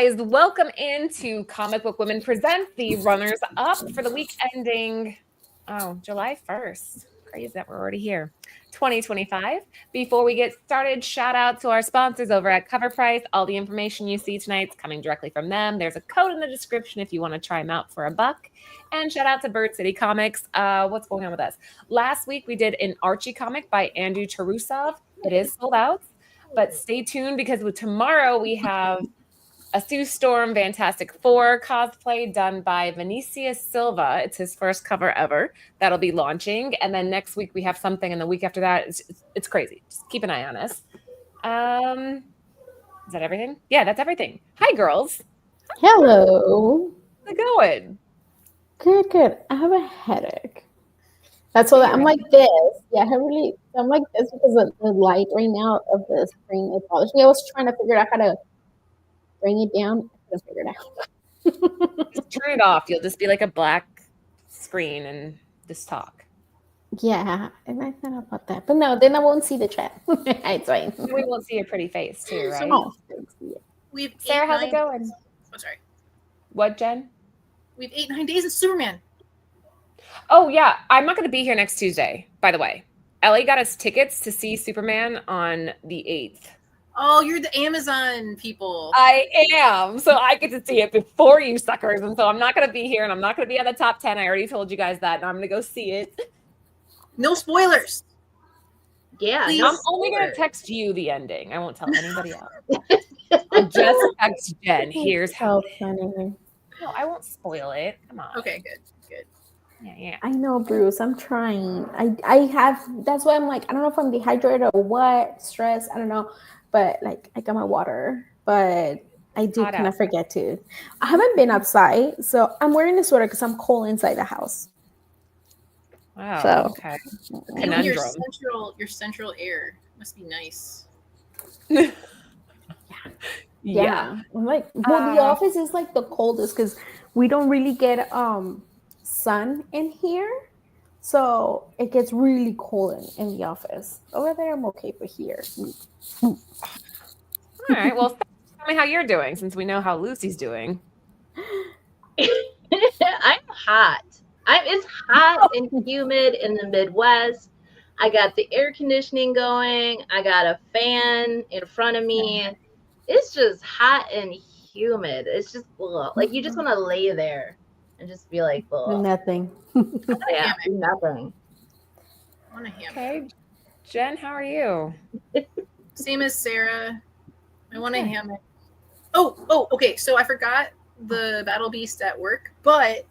guys, welcome into Comic Book Women Present the runners up for the week ending July 1st. Crazy that we're already here. 2025. Before we get started, shout out to our sponsors over at Covrprice. All the information you see tonight is coming directly from them. There's a code in the description if you want to try them out for $1. And shout out to Bird City Comics. What's going on with us? Last week we did an Archie comic by Andrew Tarusov. It is sold out, but stay tuned because tomorrow we have a Sue Storm Fantastic Four cosplay done by Vinicius Silva. It's his first cover ever. That'll be launching. And then next week we have something, and the week after that, it's crazy. Just keep an eye on us. Is that everything? Yeah, that's everything. Hi, girls. Hello. How's it going? Good. I have a headache. That's why I'm like this. Yeah, I'm like this because of the light right now of the screen is bothering me. I was trying to figure out how to bring it down. I couldn't figure it out. Just turn it off. You'll just be like a black screen and just talk. Yeah, and I thought about that. But no, then I won't see the chat. It's fine. We won't see your pretty face too, right? Sarah, how's it going? Oh, sorry. What, Jen? We have 8-9 days of Superman. Oh, yeah. I'm not going to be here next Tuesday, by the way. Ellie got us tickets to see Superman on the 8th. Oh, you're the Amazon people. I am. So I get to see it before you suckers. And so I'm not going to be here, and I'm not going to be on the top 10. I already told you guys that, and I'm going to go see it. No spoilers. Yeah. Please. I'm only going to text you the ending. I won't tell anybody else. I'll just text Jen. Here's how. Funny. No, I won't spoil it. Come on. Okay, good. Yeah. I know, Bruce. I'm trying. I have. That's why I'm like, I don't know if I'm dehydrated or what. Stress. I don't know. But like, I got my water. But I do kind of forget to. I haven't been outside, so I'm wearing a sweater because I'm cold inside the house. Wow. So, okay. Your central air must be nice. Yeah. I'm like, well, the office is like the coldest because we don't really get sun in here, so it gets really cold in the office. Over there, I'm okay, but here. All right. Well, tell me how you're doing, since we know how Lucy's doing. I'm hot. It's hot and humid in the Midwest. I got the air conditioning going. I got a fan in front of me. It's just hot and humid. It's just like you just want to lay there and just be like, nothing. Yeah, nothing. I want a hammock. Okay, Jen, how are you? Same as Sarah. I want a hammock. Oh, okay. So I forgot the Battle Beast at work, but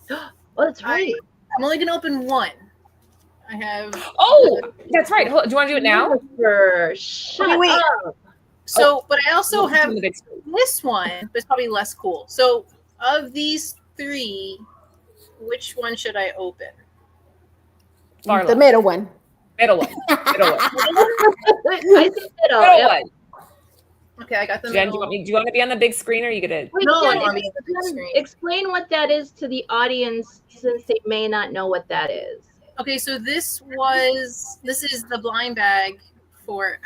that's right. I'm only gonna open one. I have. Oh, that's right. Do you want to do it now? Wait. So, but I also have this one, but it's probably less cool. So, of these three, which one should I open? The middle one. Middle one. I think middle one. Okay, I got the Jen, middle. do you want to be on the big screen, or are you gonna? Explain what that is to the audience, since they may not know what that is. Okay, so this is the blind bag for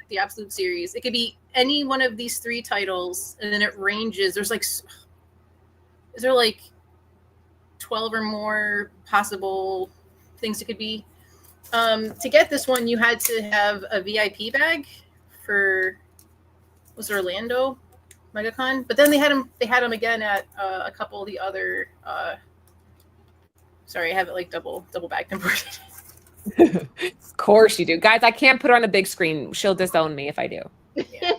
the Absolute series. It could be any one of these three titles, and then it ranges. Is there like 12 or more possible things it could be? To get this one, you had to have a VIP bag for Orlando MegaCon, but then they had them again at a couple of the other. Sorry, I have it like double bag converted. Of course you do, guys. I can't put her on the big screen. She'll disown me if I do. Yeah.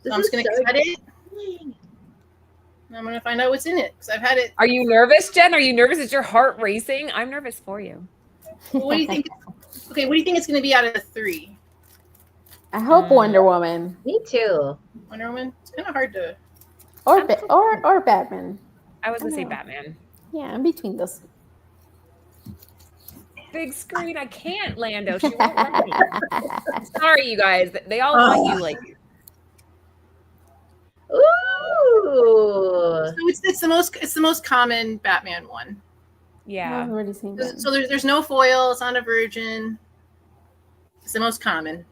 So I'm just gonna cut it. I'm gonna find out what's in it because I've had it. Are you nervous, Jen? Are you nervous? Is your heart racing? I'm nervous for you. What do you think? Okay, what do you think it's gonna be out of the three? I hope Wonder Woman. Me too. Wonder Woman. It's kind of hard to. Or Batman. I was gonna say Batman. Yeah, in between those. Big screen. I can't, Lando. She won't let me. Sorry, you guys. They all want you like. Ooh. So it's the most common Batman one. Yeah. I've already seen that. So there's no foil. It's not a virgin. It's the most common.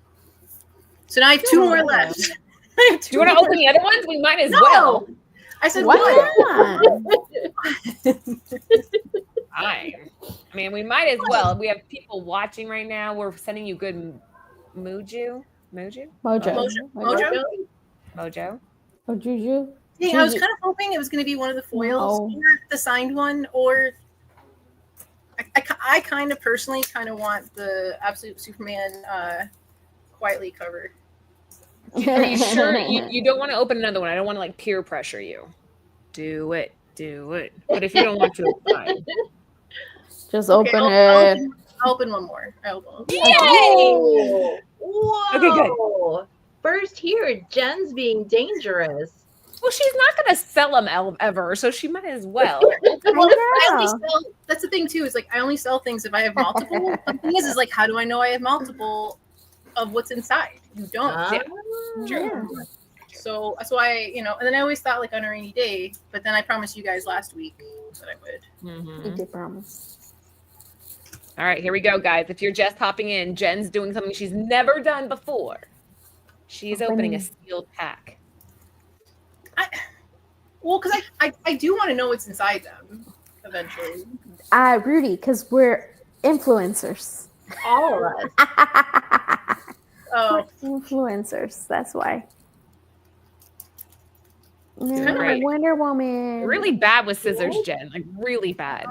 So now I have two more left. Do you want to open the other ones? We might as well. I said What? I mean, we might as well. We have people watching right now. We're sending you good mojo. Mojo. Or Juju. Yeah, I was kind of hoping it was going to be one of the foils, the signed one, or I kind of personally want the Absolute Superman quietly cover. Are you sure you don't want to open another one? I don't want to like peer pressure you. Do it. But if you don't want to, it's fine. Just open it. I'll open one more. Yay! Whoa! Okay, good. First here, Jen's being dangerous. Well, she's not going to sell them ever, so she might as well. Well, that's the thing too. Is like I only sell things if I have multiple. The thing is like how do I know I have multiple of what's inside? You don't. True. So that's why, and then I always thought like on a rainy day, but then I promised you guys last week that I would. Mm-hmm. You did promise. All right, here we go, guys. If you're just hopping in, Jen's doing something she's never done before. She's opening a sealed pack. Because I do want to know what's inside them eventually. Rudy, because we're influencers. All right. Oh, Influencers. That's why. Right. Wonder Woman. You're really bad with scissors, Jen. Like really bad.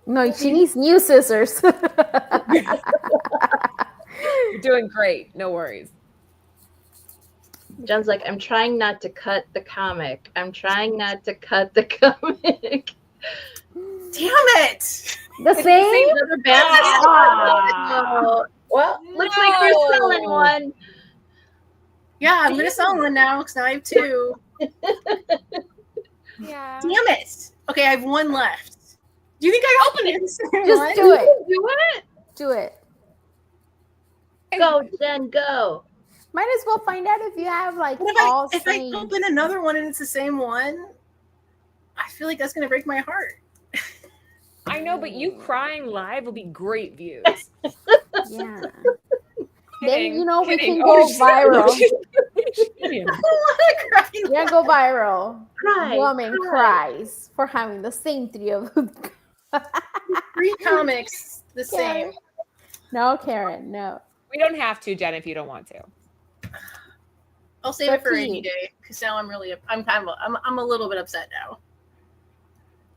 No, she needs new scissors. You're doing great. No worries. Jen's like, I'm trying not to cut the comic. Damn it! The same? Another bad. Oh. Well, looks like you're selling one. Yeah, I'm going to sell one now because now I have two. Yeah. Damn it! Okay, I have one left. Do you think I open it? Just do it. Do it. Go, Jen, go. Might as well find out if you have like if I open another one and it's the same one, I feel like that's going to break my heart. I know, but you crying live will be great views. Yeah. Kidding, we can go viral. Yeah, go viral. Cry. Woman cries for having the same three of them. 3 comics, the same. No, Karen, no. We don't have to, Jen, if you don't want to. I'll save it for a rainy day because now I'm a little bit upset now.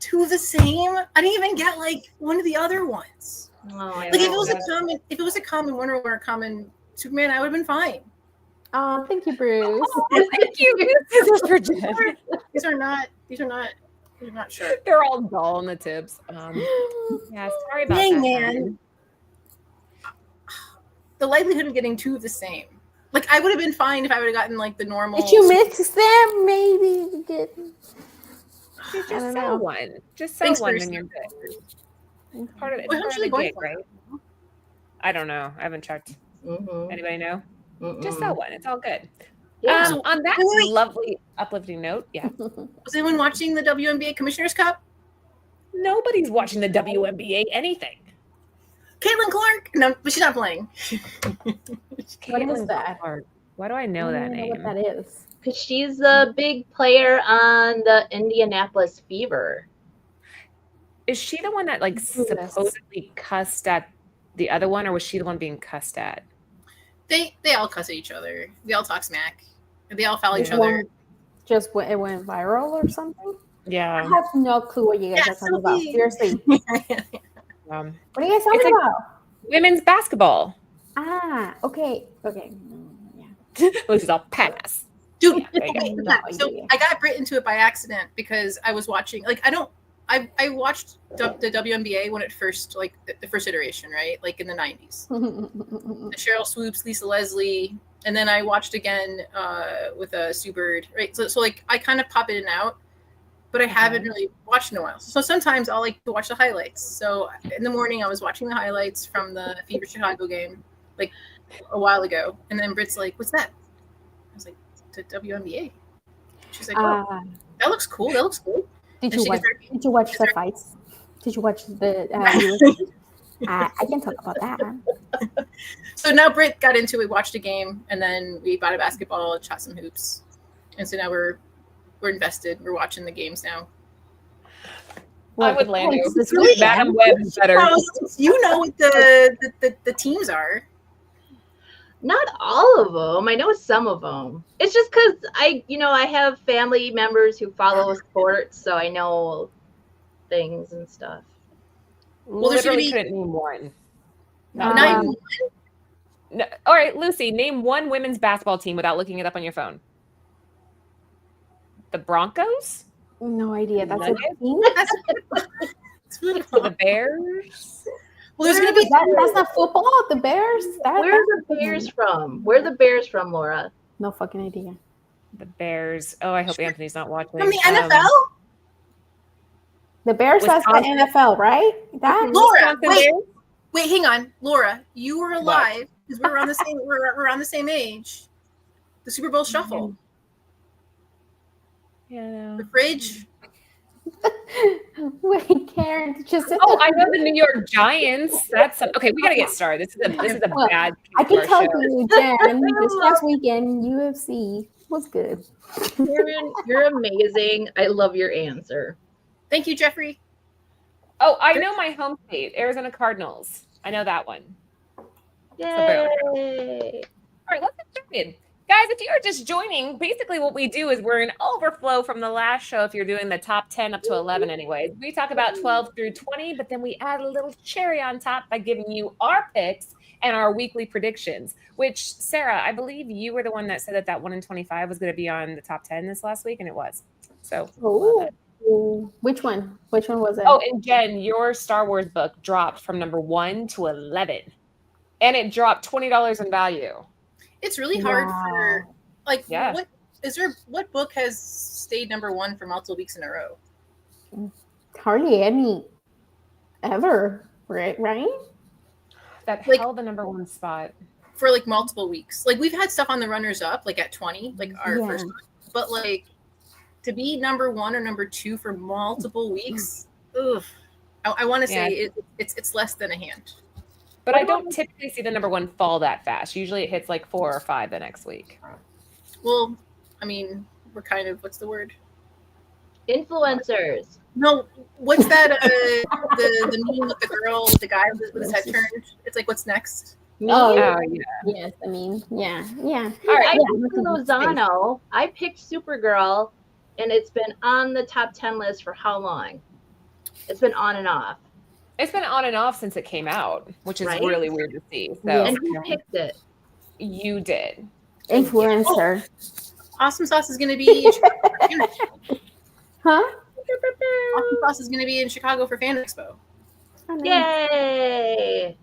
2 the same? I didn't even get like one of the other ones. Oh, like if it was a common Wonder Woman or a common Superman, I would have been fine. Oh, thank you, Bruce. Thank you. Scissors for Jen. These are not sharp. They're all dull on the tips. Yeah, sorry about Dang, that. Man. The likelihood of getting 2 of the same. Like I would have been fine if I would have gotten like the normal. If you mix them, maybe you get. Just sell one. Just sell one, and you're good. It's part of the gig, right? I don't know. I haven't checked. Mm-hmm. Anybody know? Just sell one. It's all good. Yeah. On that lovely, uplifting note, yeah. Was anyone watching the WNBA Commissioner's Cup? Nobody's watching the WNBA anything. Caitlin Clark? No, but she's not playing. What is that? Why do I know that name? What that is? Because she's a big player on the Indianapolis Fever. Is she the one that like supposedly cussed at the other one, or was she the one being cussed at? They all cuss at each other. They all talk smack. They all foul each other. Just it went viral or something? Yeah. I have no clue what you guys are talking about. Seriously. What are you guys talking about? Women's basketball. Okay. Yeah. Lucy's all pass. Dude, Yeah. so I got Brit into it by accident because I was watching, like, I watched the WNBA when it first, like, the first iteration, right? Like, in the 90s. Cheryl Swoops, Lisa Leslie, and then I watched again with Sue Bird, right? So, like, I kind of pop in and out, but I haven't really watched in a while. So sometimes I'll, like, to watch the highlights. So in the morning, I was watching the highlights from the Fever Chicago game, like, a while ago. And then Brit's like, what's that? I was like, the WNBA. She's like, oh, that looks cool. That looks cool. Did you watch the fights? Did you watch the I can talk about that. So now Britt got into it, watched a game, and then we bought a basketball and shot some hoops. And so now we're invested. We're watching the games now. I'm with Lando. This really Madam Web is better. You know what the teams are. Not all of them. I know some of them. It's just because I have family members who follow sports, so I know things and stuff. Well, Literally couldn't name one. Not even one? No. All right, Lucy, name one women's basketball team without looking it up on your phone. The Broncos? No idea. That's a team? The Bears? Well, there's going to be that's not football. The Bears. Where are the Bears from? Where are the Bears from, Laura? No fucking idea. The Bears. Oh, I hope Anthony's not watching. From the NFL? The Bears has the NFL, right? That Laura, wait, hang on, Laura. You were alive because we're around the same. We're around the same age. The Super Bowl Shuffle. Yeah. The fridge. Wait, Karen, just I know the New York Giants. That's okay. We gotta get started. This is a bad. I can tell you, Jen, this last weekend UFC was good. Karen, you're amazing. I love your answer. Thank you, Jeffrey. Oh, I know my home state, Arizona Cardinals. I know that one. Yay! All right, let's get started. Guys, if you're just joining, basically what we do is we're an overflow from the last show if you're doing the top 10 up to 11 anyways. We talk about 12 through 20, but then we add a little cherry on top by giving you our picks and our weekly predictions, which, Sarah, I believe you were the one that said that 1 in 25 was going to be on the top 10 this last week, and it was. So, which one? Which one was it? Oh, and Jen, your Star Wars book dropped from number 1 to 11, and it dropped $20 in value. It's really hard for what book has stayed number 1 for multiple weeks in a row? Hardly any ever, right? That held the number 1 spot for like multiple weeks. Like we've had stuff on the runners up, like at 20, like our first one. But like to be number 1 or number 2 for multiple weeks, I want to say it's less than a hand. But I don't typically see the number 1 fall that fast. Usually it hits like 4 or 5 the next week. Well, I mean, we're kind of, what's the word? Influencers. No, what's that? The meme with the girl, with the guy with his head turned. It's like, what's next? Oh, yeah. Yes, I mean, yeah. All right, I picked Lozano. I picked Supergirl, and it's been on the top 10 list for how long? It's been on and off. It's been on and off since it came out, which is really weird to see. So, and who picked it? You did. Influencer. Awesome Sauce is going to be in Chicago. Huh? Awesome Sauce is going to be in Chicago for Fan Expo. Oh, Yay!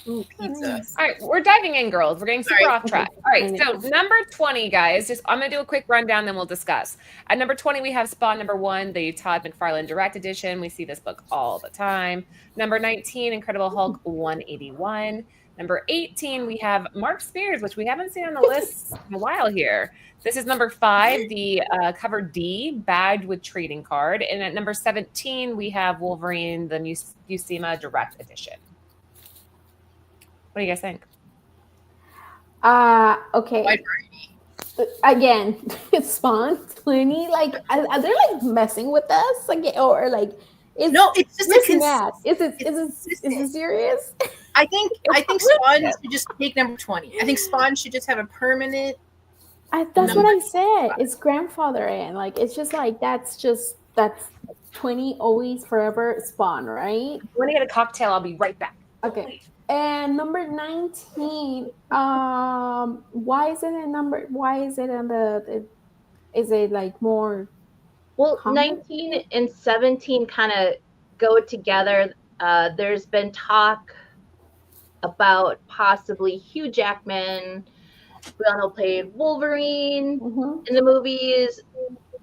Ooh, pizza. All right, we're diving in, girls. We're getting super off track. All right, so number 20, guys. I'm going to do a quick rundown, then we'll discuss. At number 20, we have Spawn number 1, the Todd McFarlane Direct Edition. We see this book all the time. Number 19, Incredible Hulk 181. Number 18, we have Mark Spears, which we haven't seen on the list in a while here. This is number 5, the cover D, bagged with trading card. And at number 17, we have Wolverine, the Buscema Direct Edition. What do you guys think? Okay. Wide variety. Again, it's Spawn 20. Like, are they like messing with us? Like, or like, it's just Is it serious? I think Spawn should just take number 20. I think Spawn should just have a permanent. That's what I said. It's grandfather in. Like, it's just like that's 20 always forever Spawn, right? When I get a cocktail, I'll be right back. Okay. And number 19, why is it on the is it like more? Well, common? 19 and 17 kind of go together. There's been talk about possibly Hugh Jackman. We all know played Wolverine in the movies.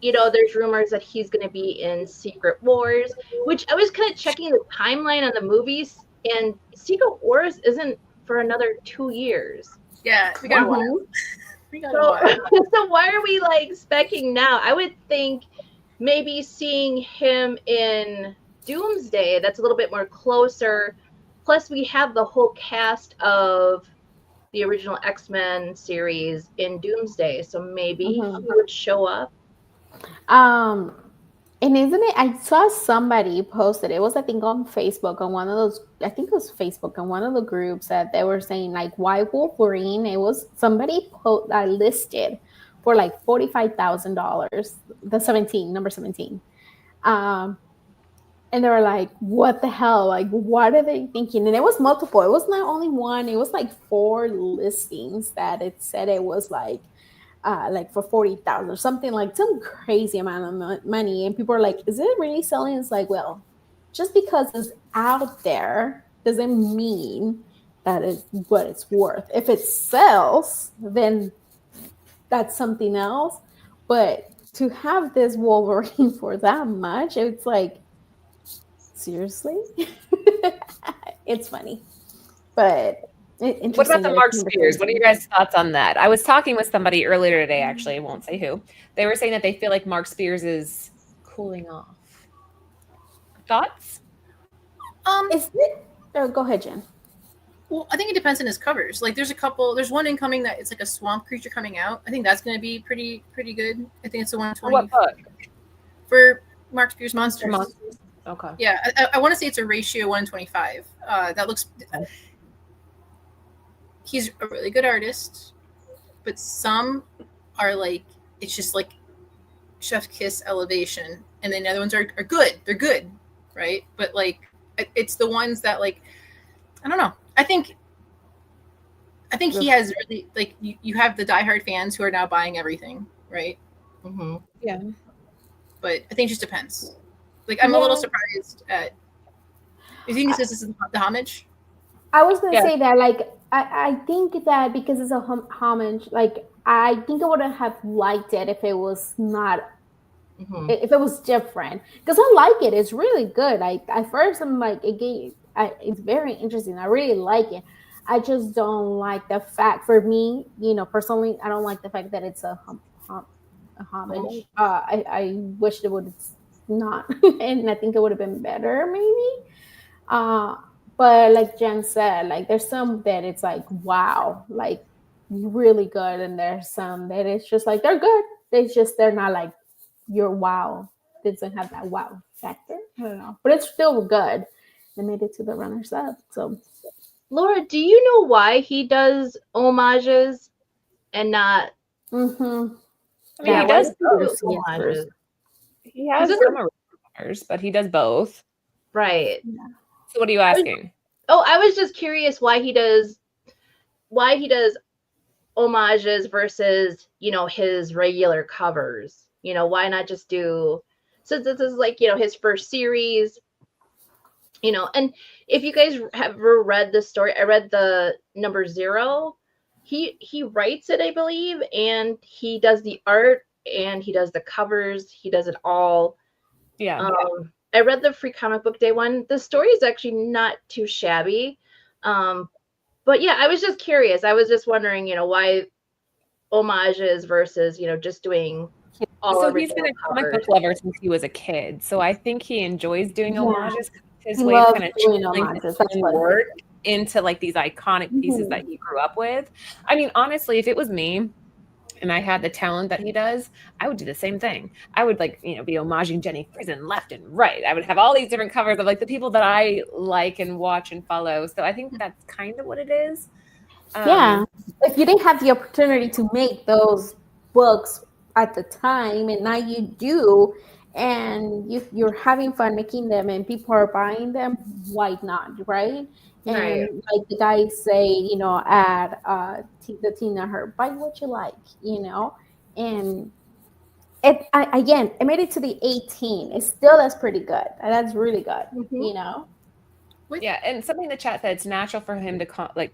There's rumors that he's going to be in Secret Wars, which I was kind of checking the timeline on the movies. And Secret Wars isn't for another 2 years. Yeah, we got a while. So why are we like specking now? I would think maybe seeing him in Doomsday, that's a little bit more closer Plus, we have the whole cast of the original X-Men series in Doomsday, so maybe he would show up. And isn't it? I saw somebody posted. It was, I think, on Facebook on one of those. I think it was Facebook on one of the groups that they were saying like, why Wolverine? It was somebody listed for like $45,000. The 17, number 17. And they were like, what the hell? Like, what are they thinking? And it was multiple. It was not only one. It was like 4 listings that it said it was like for 40,000 or something, like some crazy amount of money. And people are like, is it really selling? It's like, well, just because it's out there doesn't mean that it's what it's worth. If it sells, then that's something else. But to have this Wolverine for that much, it's like, seriously? It's funny. But what about the Mark Spears? What are your guys' thoughts on that? I was talking with somebody earlier today, actually. I won't say who. They were saying that they feel like Mark Spears is cooling off. Thoughts? Is it? Oh, go ahead, Jen. Well, I think it depends on his covers. Like, there's one incoming that it's like a swamp creature coming out. I think that's going to be pretty good. I think it's the 120. What book? For Mark Spears Monsters. Okay. Yeah, I want to say it's a ratio 125. That looks. He's a really good artist, but some are like, it's just like chef's kiss elevation, and then the other ones are good. They're good, right? But like, it's the ones that, like, I don't know. I think he has really, like, you have the diehard fans who are now buying everything, right? Mm-hmm. Yeah. But I think it just depends. Like, I'm a little surprised at. You think this is the homage? I was gonna say that, like, I think that because it's a homage, like, I think I would have liked it if it was not, if it was different. Because I like it; it's really good. At first I'm like, it's very interesting. I really like it. I just don't like the fact, for me, personally, I don't like the fact that it's a homage. I wish it would not, and I think it would have been better, maybe. But like Jen said, like, there's some that it's like, wow, like, really good, and there's some that it's just like, they're good. They're not like your wow. It doesn't have that wow factor. I don't know, but it's still good. They made it to the runners up. So, Laura, do you know why he does homages and not? Mm-hmm. I mean, he does both homages. He has some originals, but he does both. Right. Yeah. So what are you asking? I was just curious why he does homages versus, his regular covers. Why not just do, since this is like, his first series, and if you guys have ever read the story, I read the number 0. He writes it, I believe, and he does the art and he does the covers. He does it all. Yeah. I read the Free Comic Book Day one. The story is actually not too shabby. But yeah, I was just curious. I was just wondering, why homages versus, just doing all. So he's been a comic book lover since he was a kid. So I think he enjoys doing homages. His way of kind of channeling his work into like these iconic pieces that he grew up with. I mean, honestly, if it was me, and I had the talent that he does, I would do the same thing. I would be homaging Jenny Frison left and right. I would have all these different covers of like the people that I like and watch and follow. So I think that's kind of what it is. Yeah. If you didn't have the opportunity to make those books at the time, and now you do, and you're having fun making them and people are buying them, why not, right? And like the guys say, at the Tina Her, buy what you like, and it made it to the 18. That's pretty good. That's really good, Yeah, and something in the chat said it's natural for him to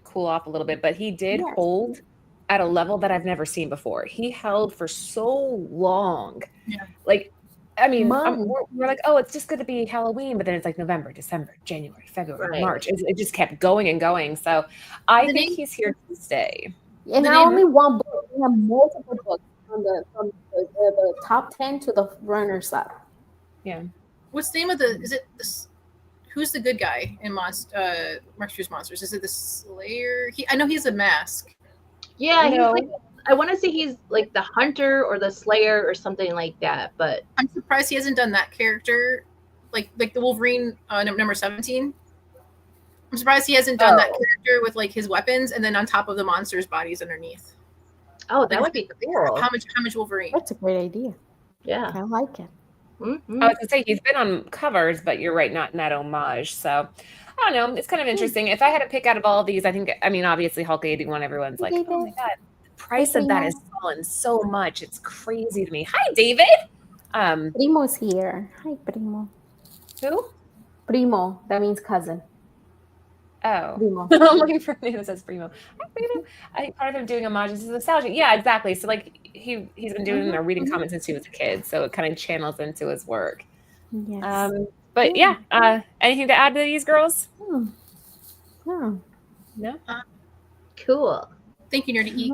cool off a little bit, but he did hold at a level that I've never seen before. He held for so long. Yeah. Like, I mean, we're like, oh, it's just going to be Halloween, but then it's like November, December, January, February, March. It just kept going and going. So I think he's here to stay. And not only one book, we have multiple books from the top 10 to the runners up. Yeah. What's the name of is it this? who's the good guy in Mark vs. Monsters? Is it the Slayer? I know he's a mask. Yeah, he's like, I want to say he's like the hunter or the slayer or something like that. But I'm surprised he hasn't done that character, like the Wolverine number 17. I'm surprised he hasn't done that character with like his weapons and then on top of the monsters' bodies underneath. Oh, that would be cool. How much Wolverine? That's a great idea. Yeah, I like it. I was gonna say he's been on covers, but you're right, not in that homage. So I don't know. It's kind of interesting. If I had to pick out of all of these, I think, I mean, obviously Hulk 81, everyone's like, oh my God, the price of that has fallen so much. It's crazy to me. Hi, David. Primo's here. Hi, Primo. Who? Primo. That means cousin. Oh, Primo. I'm looking for a name that says Primo. Hi, Primo. I think part of him doing homages is nostalgia. Yeah, exactly. So like he's been doing or reading comics since he was a kid, so it kind of channels into his work. Yes. But yeah, anything to add to these girls? No. Cool. Thank you, Nerdy E.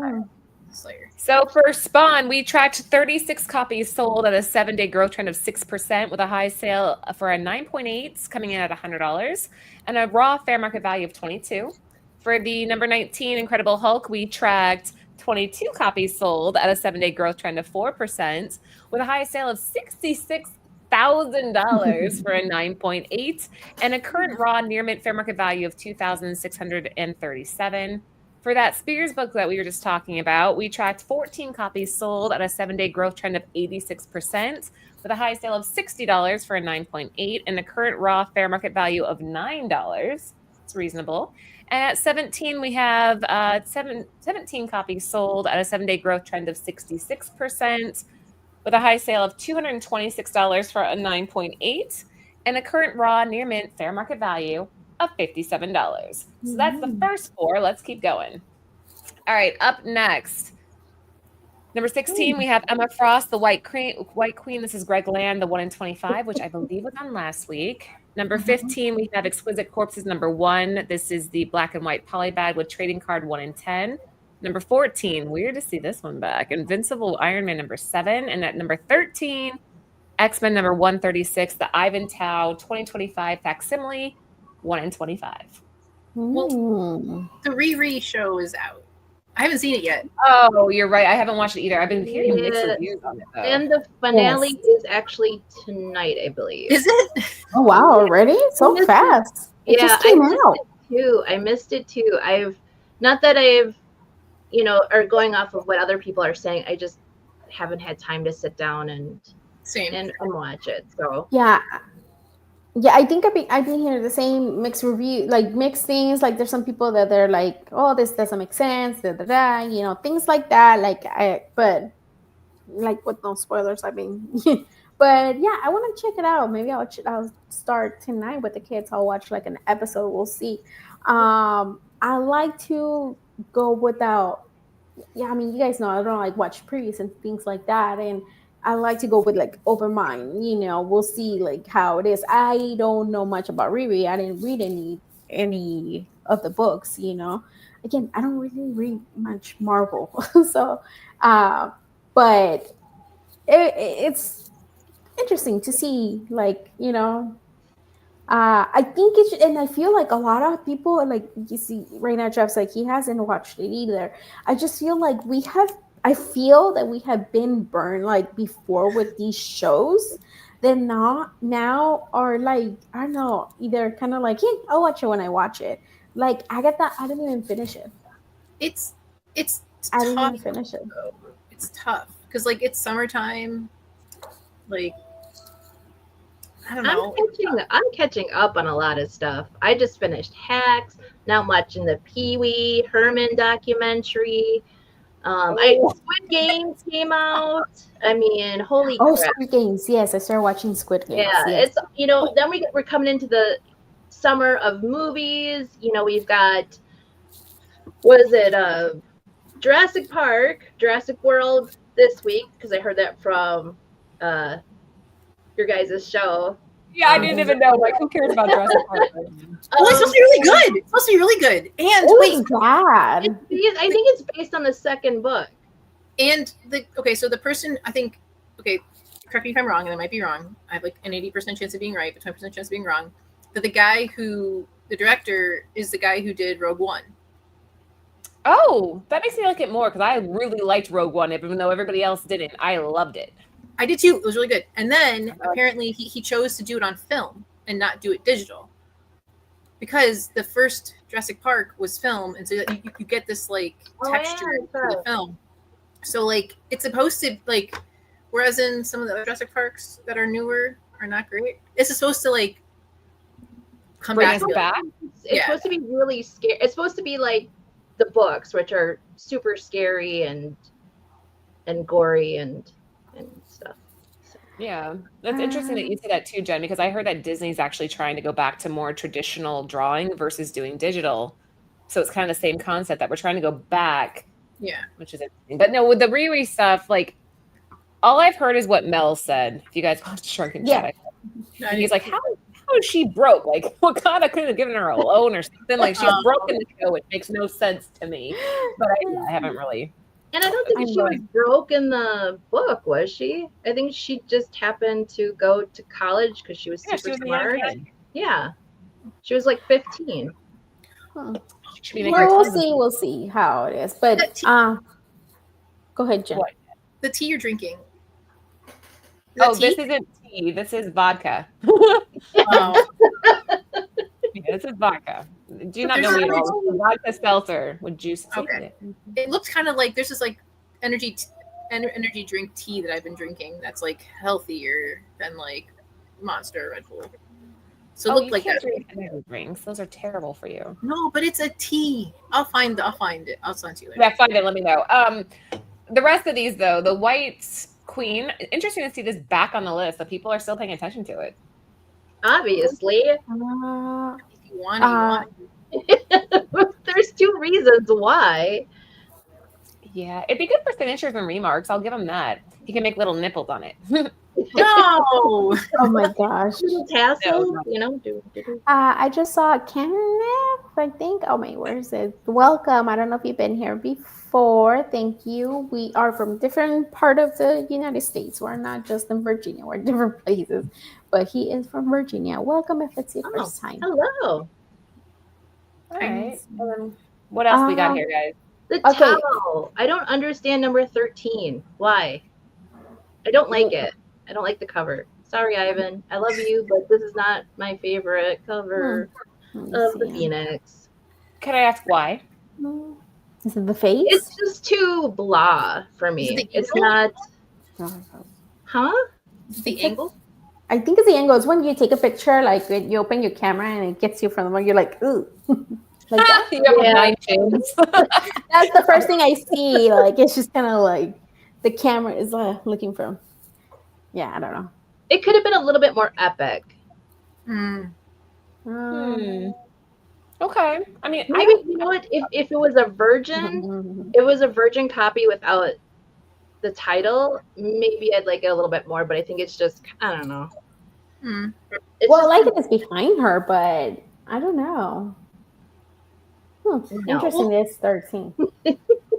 Slayer. So for Spawn, we tracked 36 copies sold at a 7-day growth trend of 6% with a high sale for a 9.8 coming in at $100 and a raw fair market value of 22. For the number 19 Incredible Hulk, we tracked 22 copies sold at a 7-day growth trend of 4% with a high sale of $66,000 for a 9.8 and a current raw near mint fair market value of $2,637. For that Spears book that we were just talking about, we tracked 14 copies sold at a 7-day growth trend of 86% with a high sale of $60 for a 9.8 and a current raw fair market value of $9. It's reasonable. And at 17, we have 17 copies sold at a 7-day growth trend of 66% with a high sale of $226 for a 9.8 and a current raw near mint fair market value of $57. So that's the first 4. Let's keep going. All right, up next. Number 16, we have Emma Frost, the White Queen. This is Greg Land, the 1 in 25, which I believe was on last week. Number 15, we have Exquisite Corpses, number 1. This is the black and white polybag with trading card 1 in 10. Number 14, weird to see this one back. Invincible Iron Man, number 7. And at number 13, X-Men, number 136, the Ivan Tao 2025 facsimile, 1 in 25. Well, the Riri show is out. I haven't seen it yet. Oh, you're right. I haven't watched it either. I've been hearing mixed reviews on it, though. And the finale is actually tonight, I believe. Is it? Oh, wow. Already? So fast. It just came out. I missed it, too. Not that I've, are going off of what other people are saying. I just haven't had time to sit down and watch it. So yeah, I think I've been hearing the same mixed review, like mixed things. Like there's some people that they're like, oh, this doesn't make sense, things like that. But like with no spoilers, I mean. But yeah, I want to check it out. Maybe I'll start tonight with the kids. I'll watch like an episode. We'll see. I like to go without. Yeah, I mean, you guys know I don't like watch previews and things like that, and I like to go with like open mind. We'll see like how it is. I don't know much about Riri. I didn't read any of the books. Again, I don't really read much Marvel, so but it's interesting to see like I think it should, and I feel like a lot of people like you see right now. Jeff's like he hasn't watched it either. I just feel like I feel that we have been burned like before with these shows. They're not now are like I don't know, either kind of like, hey, I'll watch it when I watch it. Like Agatha, I didn't even finish it. It's I tough. didn't even finish it. It's tough because like it's summertime. Like I don't know. I'm catching up on a lot of stuff. I just finished Hacks. Now I'm watching the Pee Wee Herman documentary. Squid Games came out. I mean, holy crap. Squid Games. Yes, I started watching Squid Games. Yeah, yes. It's then we're coming into the summer of movies. We've got Jurassic Park, Jurassic World this week because I heard that from your guys' show. Yeah, I didn't even know. Like, who cares about Jurassic Park? Well, it's supposed to be really good. It's supposed to be really good. And wait, God. I think it's based on the second book. And so the person, I think, correct me if I'm wrong, and I might be wrong. I have like an 80% chance of being right, but 20% chance of being wrong. but the director is the guy who did Rogue One. Oh, that makes me like it more because I really liked Rogue One, even though everybody else didn't. I loved it. I did too. It was really good. And then apparently he chose to do it on film and not do it digital, because the first Jurassic Park was film, and so you get this like texture to the film. So like it's supposed to like, whereas in some of the other Jurassic Parks that are newer are not great. It's supposed to like bring us back. It's supposed to be really scary. It's supposed to be like the books, which are super scary and gory and stuff. So. Yeah, that's interesting that you said that too, Jen, because I heard that Disney's actually trying to go back to more traditional drawing versus doing digital. So it's kind of the same concept that we're trying to go back. Yeah, which is interesting. But no, with the Riri stuff, like all I've heard is what Mel said. If you guys watched Shrunken Chat, he's like, how is she broke? Like, Wakanda couldn't have given her a loan or something. Like, she's broke in the show. It makes no sense to me. But I haven't really. And I don't think she was broke in the book, was she? I think she just happened to go to college because she was super smart. Yeah. She was like 15. Huh. We'll see how it is. But go ahead, Jen. What? The tea you're drinking. This isn't tea. This is vodka. This is vodka. Do you not know me at all? Vodka seltzer with juice. Okay. It looks kind of like there's this like energy drink tea that I've been drinking that's like healthier than like Monster or Red Bull. So it looked like that. Energy drinks. Those are terrible for you. No, but it's a tea. I'll find it. I'll send it to you later. Yeah, find it. Let me know. The rest of these though, the White Queen. Interesting to see this back on the list. That people are still paying attention to it. Obviously. If you want it. There's two reasons why. Yeah, it'd be good for signatures and remarks. I'll give him that. He can make little nipples on it. No. Oh my gosh. Little tassel, I just saw Kenneth, I think. Oh my, where is it? Welcome. I don't know if you've been here before. Thank you. We are from different part of the United States. We're not just in Virginia. We're different places. But he is from Virginia. Welcome if it's your first time. Hello. All right. What else we got here, guys? The towel. I don't understand number 13. Why? I don't like it. I don't like the cover. Sorry, Ivan. I love you, but this is not my favorite cover of the Phoenix. Can I ask why? Is it the face? It's just too blah for me. It's not. Huh? The angle? I think it's the angle. It's when you take a picture, like when you open your camera and it gets you from the one, you're like, ooh. Like that. You have 9 chins. That's the first thing I see. Like, it's just kind of like the camera is looking from. Yeah, I don't know. It could have been a little bit more epic. Okay. I mean, maybe you know what? If it was a virgin, it was a virgin copy without the title. Maybe I'd like it a little bit more. But I think it's just I don't know. Well, I like it is behind her, but I don't know. No. Interesting. This 13.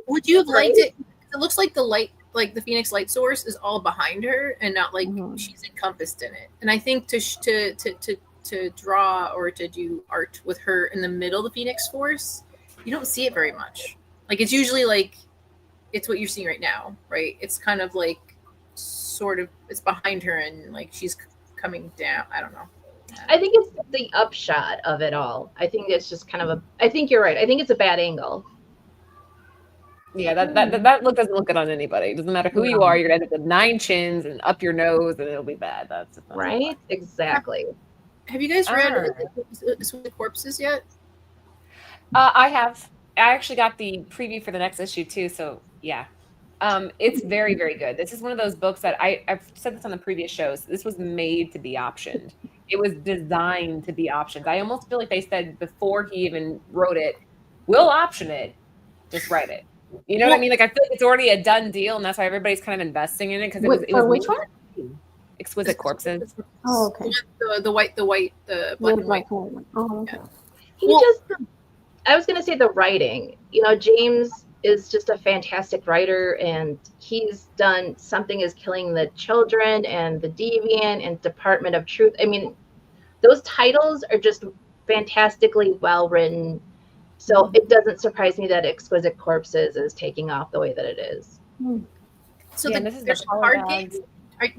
Would you have liked it? It looks like the light, like the Phoenix light source, is all behind her and not like she's encompassed in it. And I think to draw or to do art with her in the middle of the Phoenix Force, you don't see it very much. Like it's usually like it's what you're seeing right now, right? It's kind of like sort of it's behind her and like she's coming down. I don't know. I think it's the upshot of it all. I think it's just kind of I think you're right. I think it's a bad angle. Yeah, that look doesn't look good on anybody. It doesn't matter who you are. You're gonna end up with 9 chins and up your nose, and it'll be bad. That's right. Exactly. Have you guys read the Corpses yet? I have. I actually got the preview for the next issue too. So yeah, it's very, very good. This is one of those books that I've said this on the previous shows. This was made to be optioned. It was designed to be optioned. I almost feel like they said before he even wrote it, we'll option it. Just write it. You know what I mean? Like I feel like it's already a done deal, and that's why everybody's kind of investing in it because it was which one? Exquisite Corpses. Oh, okay. The black and white. Oh, okay. I was going to say the writing. You know, James is just a fantastic writer, and he's done Something is Killing the Children and The Deviant and Department of Truth. I mean, those titles are just fantastically well written. So it doesn't surprise me that Exquisite Corpses is taking off the way that it is. So this is there's the a card game. Do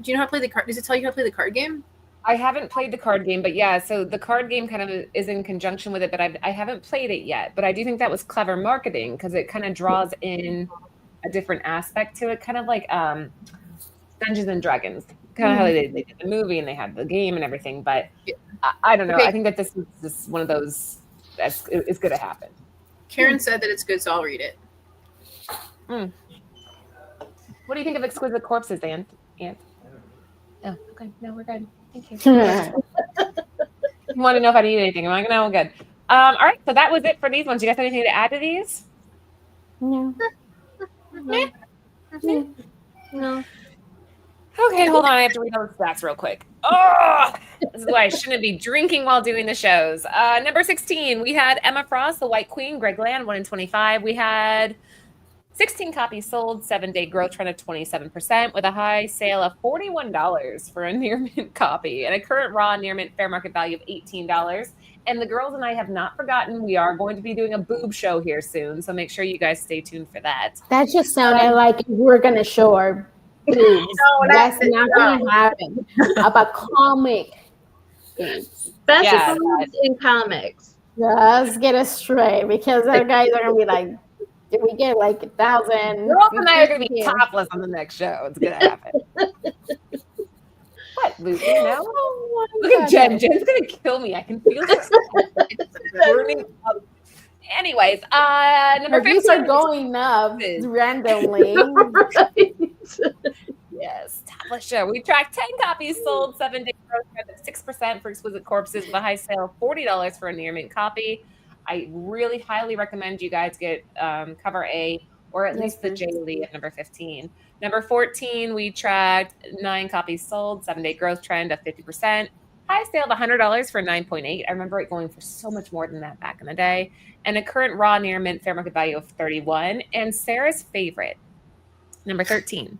you know how to play the card? Does it tell you how to play the card game? I haven't played the card game, but yeah, so the card game kind of is in conjunction with it, but I haven't played it yet. But I do think that was clever marketing because it kind of draws in a different aspect to it, kind of like Dungeons and Dragons, kind of how they did the movie and they had the game and everything. But I don't know. Okay. I think that this is one of those that's it's going to happen. Karen said that it's good, so I'll read it. What do you think of Exquisite Corpses, Ant? Oh, okay. No, we're good. Thank you. You want to know if I need anything? I'm like, no, we're good. All right. So that was it for these ones. You guys have anything to add to these? No. No. Okay, hold on. I have to read all the stats real quick. Oh, this is why I shouldn't be drinking while doing the shows. Number 16, we had Emma Frost, the White Queen, Greg Land, 1 in 25. We had 16 copies sold, 7-day growth trend of 27%, with a high sale of $41 for a near mint copy and a current raw near mint fair market value of $18. And the girls and I have not forgotten we are going to be doing a boob show here soon, so make sure you guys stay tuned for that. That just sounded like we're gonna show our boobs. No, that's not gonna happen. About comic things. Best boobs in comics. Let's get it straight because our guys are gonna be like, did we get like 1,000? Girls and I are going to be topless on the next show. It's going to happen. What, Lucy? No? Oh, look at Jen. Jen's going to kill me. I can feel it. It's burning up. Anyways, number 15. Are going up randomly. Right. Yes, topless show. We tracked 10 copies sold, 7-day growth rate of 6% for Exquisite Corpses with a high sale of $40 for a near mint copy. I really highly recommend you guys get cover A or at least the J Lee at number 15. Number 14, we tracked 9 copies sold, 7-day growth trend of 50%. High sale of $100 for 9.8. I remember it going for so much more than that back in the day. And a current raw near mint fair market value of 31. And Sarah's favorite, number 13.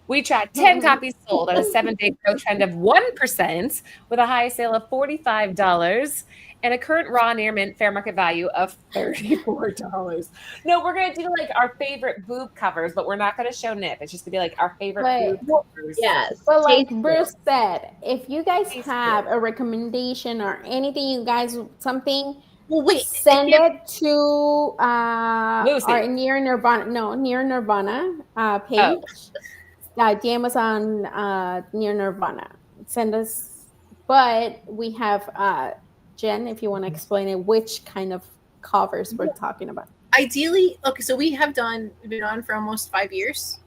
We tracked 10 copies sold at a 7-day growth trend of 1% with a high sale of $45 and a current raw near mint fair market value of $34. No, we're going to do like our favorite boob covers, but we're not going to show nip. It's just going to be like our favorite boob covers. Yes. But like Bruce said, if you guys have a recommendation or anything, you guys, something, send it to our Near Nirvana page. DM us on Near Nirvana. Send us, but we have Jen, if you want to explain it, which kind of covers we're talking about. Ideally, okay, so we've been on for almost 5 years.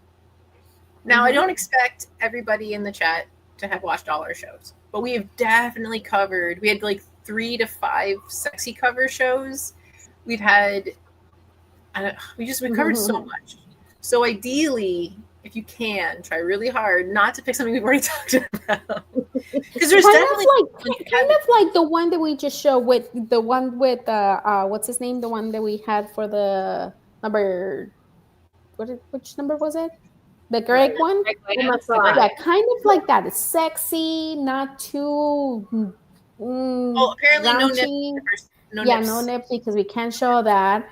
Now, I don't expect everybody in the chat to have watched all our shows, but we have definitely covered, we had like 3 to 5 sexy cover shows. We've had, we covered so much. So ideally, if you can, try really hard not to pick something we've already talked about. Because there's definitely kind of like the one that we just showed with the one with what's his name? The one that we had for the number. Which number was it? The Greg one. Yeah, kind of like that. It's sexy, not too. Apparently raunchy. No nips. No nips because we can't show that.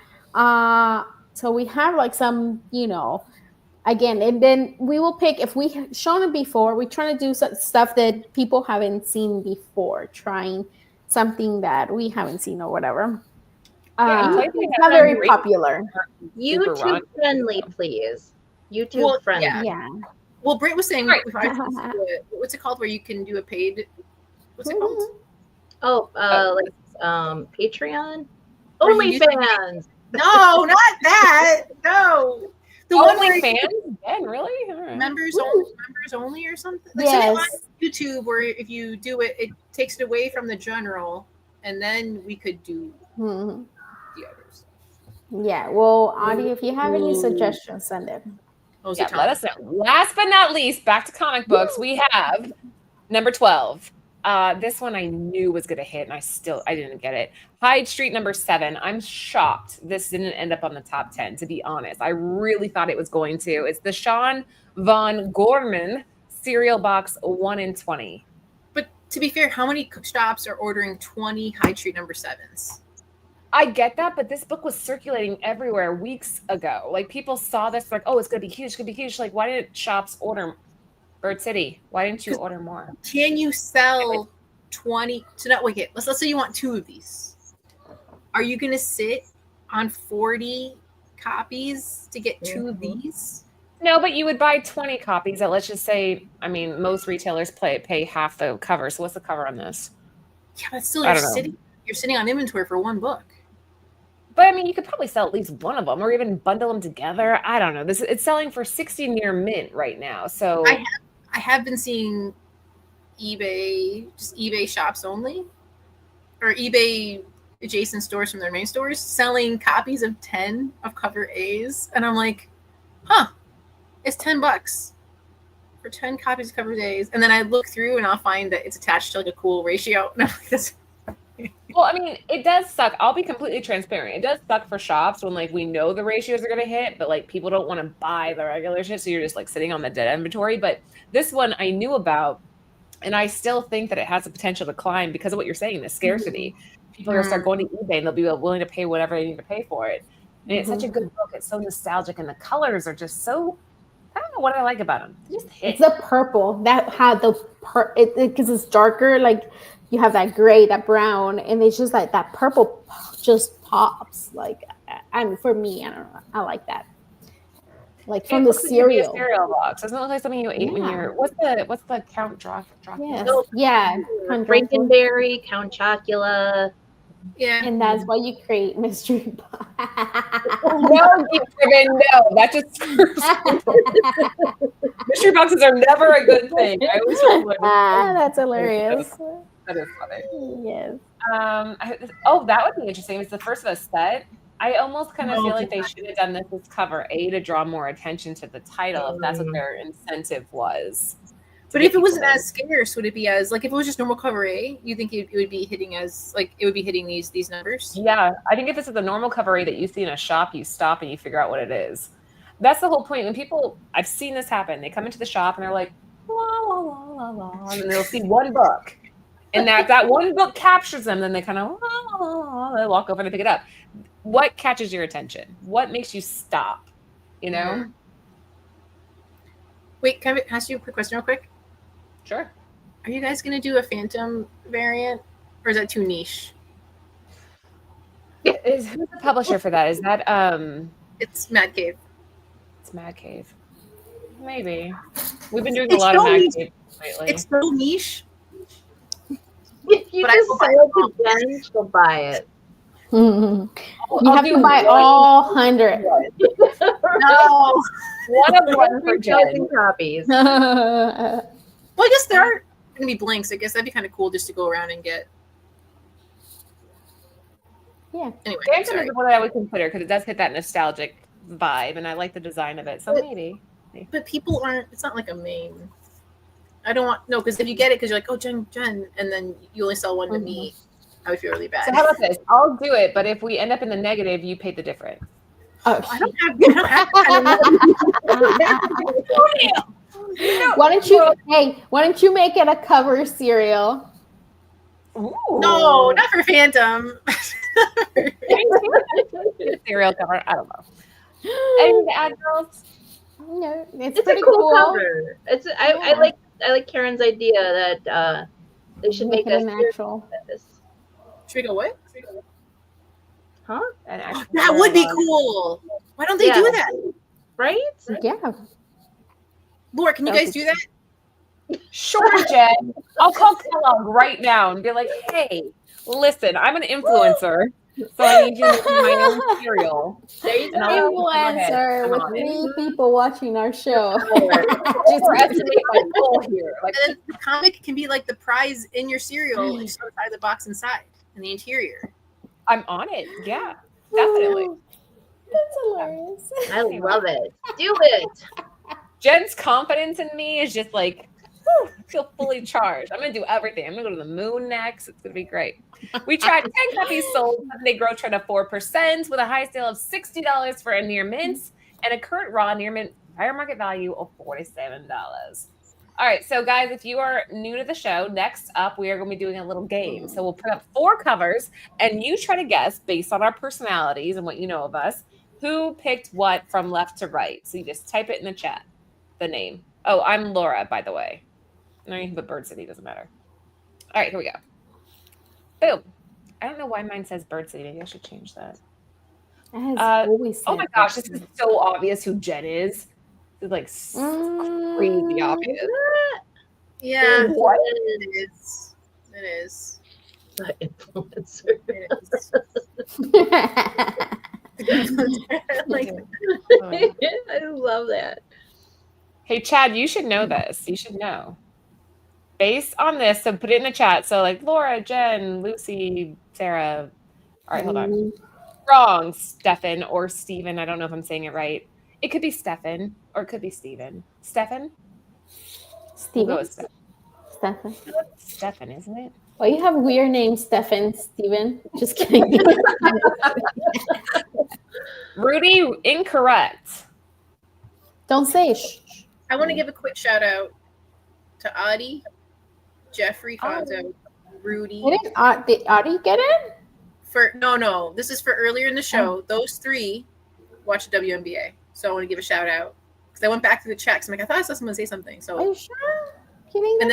So we have like some, Again, and then we will pick, if we've shown it before, we're trying to do stuff that people haven't seen before, trying something that we haven't seen or whatever. It's not very popular. YouTube friendly, please. YouTube friendly. Yeah. Well, Britt was saying, what's it called where you can do a paid, what's it called? Oh, Patreon? OnlyFans. No, not that. No. The OnlyFans? Ben, really? Members only or something? Like yes. on YouTube where if you do it, it takes it away from the general, and then we could do the others. Yeah, well, Audie, if you have any suggestions, send it. Let us know. Last but not least, back to comic books, we have number 12. This one I knew was going to hit, and I didn't get it. Hyde Street number 7. I'm shocked this didn't end up on the top 10, to be honest. I really thought it was going to. It's the Sean Von Gorman cereal box 1 in 20. But to be fair, how many shops are ordering 20 High Street number 7s? I get that, but this book was circulating everywhere weeks ago. Like people saw this, like, oh, it's gonna be huge, it's gonna be huge. Like, why didn't shops order Bird City? Why didn't you order more? Can you sell 20? So not wait. Let's say you want 2 of these. Are you gonna sit on 40 copies to get 2 of these? No, but you would buy 20 copies at, let's just say, I mean, most retailers pay half the cover. So what's the cover on this? Yeah, but still, you're sitting on inventory for 1 book. But I mean, you could probably sell at least one of them, or even bundle them together. I don't know. It's selling for $60 near mint right now. So I have been seeing eBay shops only, or eBay adjacent stores from their main stores selling copies of 10 of cover A's, and I'm like, huh, it's $10 for 10 copies of cover A's, and then I look through and I'll find that it's attached to like a cool ratio, and I'm like, this. Well, I mean, it does suck. I'll be completely transparent. It does suck for shops when like we know the ratios are going to hit, but like people don't want to buy the regular shit, so you're just like sitting on the dead inventory. But this one I knew about, and I still think that it has the potential to climb because of what you're saying, the scarcity. People are going to start going to eBay and they'll be willing to pay whatever they need to pay for it. And it's such a good book. It's so nostalgic, and the colors are just so. I don't know what I like about them. They just hit. It's the purple that had the because it's darker, like. You have that gray, that brown, and it's just like that purple just pops. Like, I mean, for me, I don't know. I like that. Like from the cereal. Like a cereal box. Doesn't it look like something you ate when you're. What's the Count Dracula? Yes. Yeah. Frankenberry, Count Chocula. Yeah. And that's why you create mystery box. No, that just mystery boxes are never a good thing. I always that's hilarious. That is funny. Yes. That would be interesting. It's the first of a set. I almost kind of feel like they should have done this as cover A to draw more attention to the title, if that's what their incentive was. But if it wasn't as scarce, would it be as like if it was just normal cover A? You think it would be hitting as like it would be hitting these numbers? Yeah, I think if this is the normal cover A that you see in a shop, you stop and you figure out what it is. That's the whole point. When people, I've seen this happen. They come into the shop and they're like, la la la la la, and they'll see one book, and that one book captures them. Then they kind of they walk over and they pick it up. What catches your attention? What makes you stop? You know. Mm-hmm. Wait, can I ask you a quick question real quick? Sure. Are you guys going to do a Phantom variant, or is that too niche? Who's the publisher for that? Is that It's Mad Cave. It's Mad Cave. Maybe. We've been doing a lot of Mad Cave lately. It's so niche. If you just sell it to Jen, she'll buy it. You have to buy all 100. No. One for Jen. Copies. Well, I guess there are going to be blanks. I guess that'd be kind of cool just to go around and get. Yeah. Anyway, Phantom is one that I would consider because it does hit that nostalgic vibe, and I like the design of it. So maybe. But people aren't. It's not like a main. I don't want because if you get it because you're like, oh, Jen, and then you only sell one to me, I would feel really bad. So how about this? I'll do it, but if we end up in the negative, you pay the difference. Oh, I don't have. Why don't you make it a cover cereal? Ooh. No, not for Phantom. Cereal cover. I don't know. Anything to add, girls? No, it's a pretty cool cover. I like Karen's idea that they should make it an actual. Should we go what? Huh? That would be cool. Why don't they do that? Right? Yeah. Laura, can you guys do that? Sure, Jen. I'll call Kellogg right now and be like, hey, listen, I'm an influencer, so I need you to make my own cereal. There you go. Influencer with 3 people watching our show. Just estimate my goal here. Like, and then the comic can be like the prize in your cereal, like outside the box inside, in the interior. I'm on it. Yeah, definitely. That's hilarious. I love it. Do it. Jen's confidence in me is just like, whew, I feel fully charged. I'm going to do everything. I'm going to go to the moon next. It's going to be great. We tried 10 copies sold. They grow trend of 4% with a high sale of $60 for a near mint and a current raw near mint higher market value of $47. All right, so guys, if you are new to the show, next up we are going to be doing a little game. So we'll put up 4 covers, and you try to guess based on our personalities and what you know of us, who picked what from left to right. So you just type it in the chat, the name. Oh, I'm Laura, by the way. No, you can put Bird City, doesn't matter. All right, here we go. Boom. I don't know why mine says Bird City. Maybe I should change that. Oh my gosh, this is so obvious who Jen is. It's like crazy obvious. Yeah, What? it is. It is. The influencer. Like, I love that. Hey, Chad, you should know this. You should know. Based on this, so put it in the chat. So like Laura, Jen, Lucy, Sarah. All right, hold on. Wrong, Stefan or Steven. I don't know if I'm saying it right. It could be Stefan or it could be Steven. Stefan? Steven? We'll go with Stefan. Stefan. Stefan, isn't it? Well, you have weird names, Stefan, Steven. Just kidding. Rudy, incorrect. Don't say shh. I want to give a quick shout out to Audie, Jeffrey Fonzo, Rudy. Did Audie get it? No, this is for earlier in the show. Those 3 watched WNBA, so I want to give a shout out because I went back to the chat. I'm like, I thought I saw someone say something. So, are you sure? Kidding? And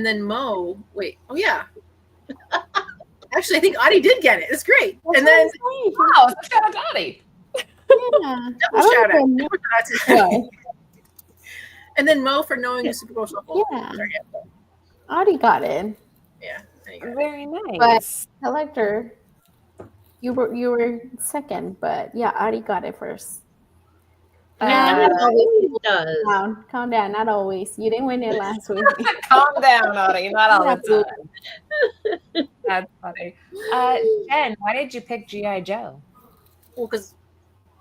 then Mo. Wait, oh yeah. Actually, I think Audie did get it. It's great. That's and then Wow, shout out to Audie. Yeah. double shout out. And then Mo for knowing the Super Bowl shuffle. Yeah. Audie got it. Yeah. Very nice. But I liked her. You were second, but yeah, Audie got it first. Not always does. Calm down. Not always. You didn't win it last week. Calm down, Audie. Not all the time. That's funny. Jen, why did you pick G.I. Joe? Well, because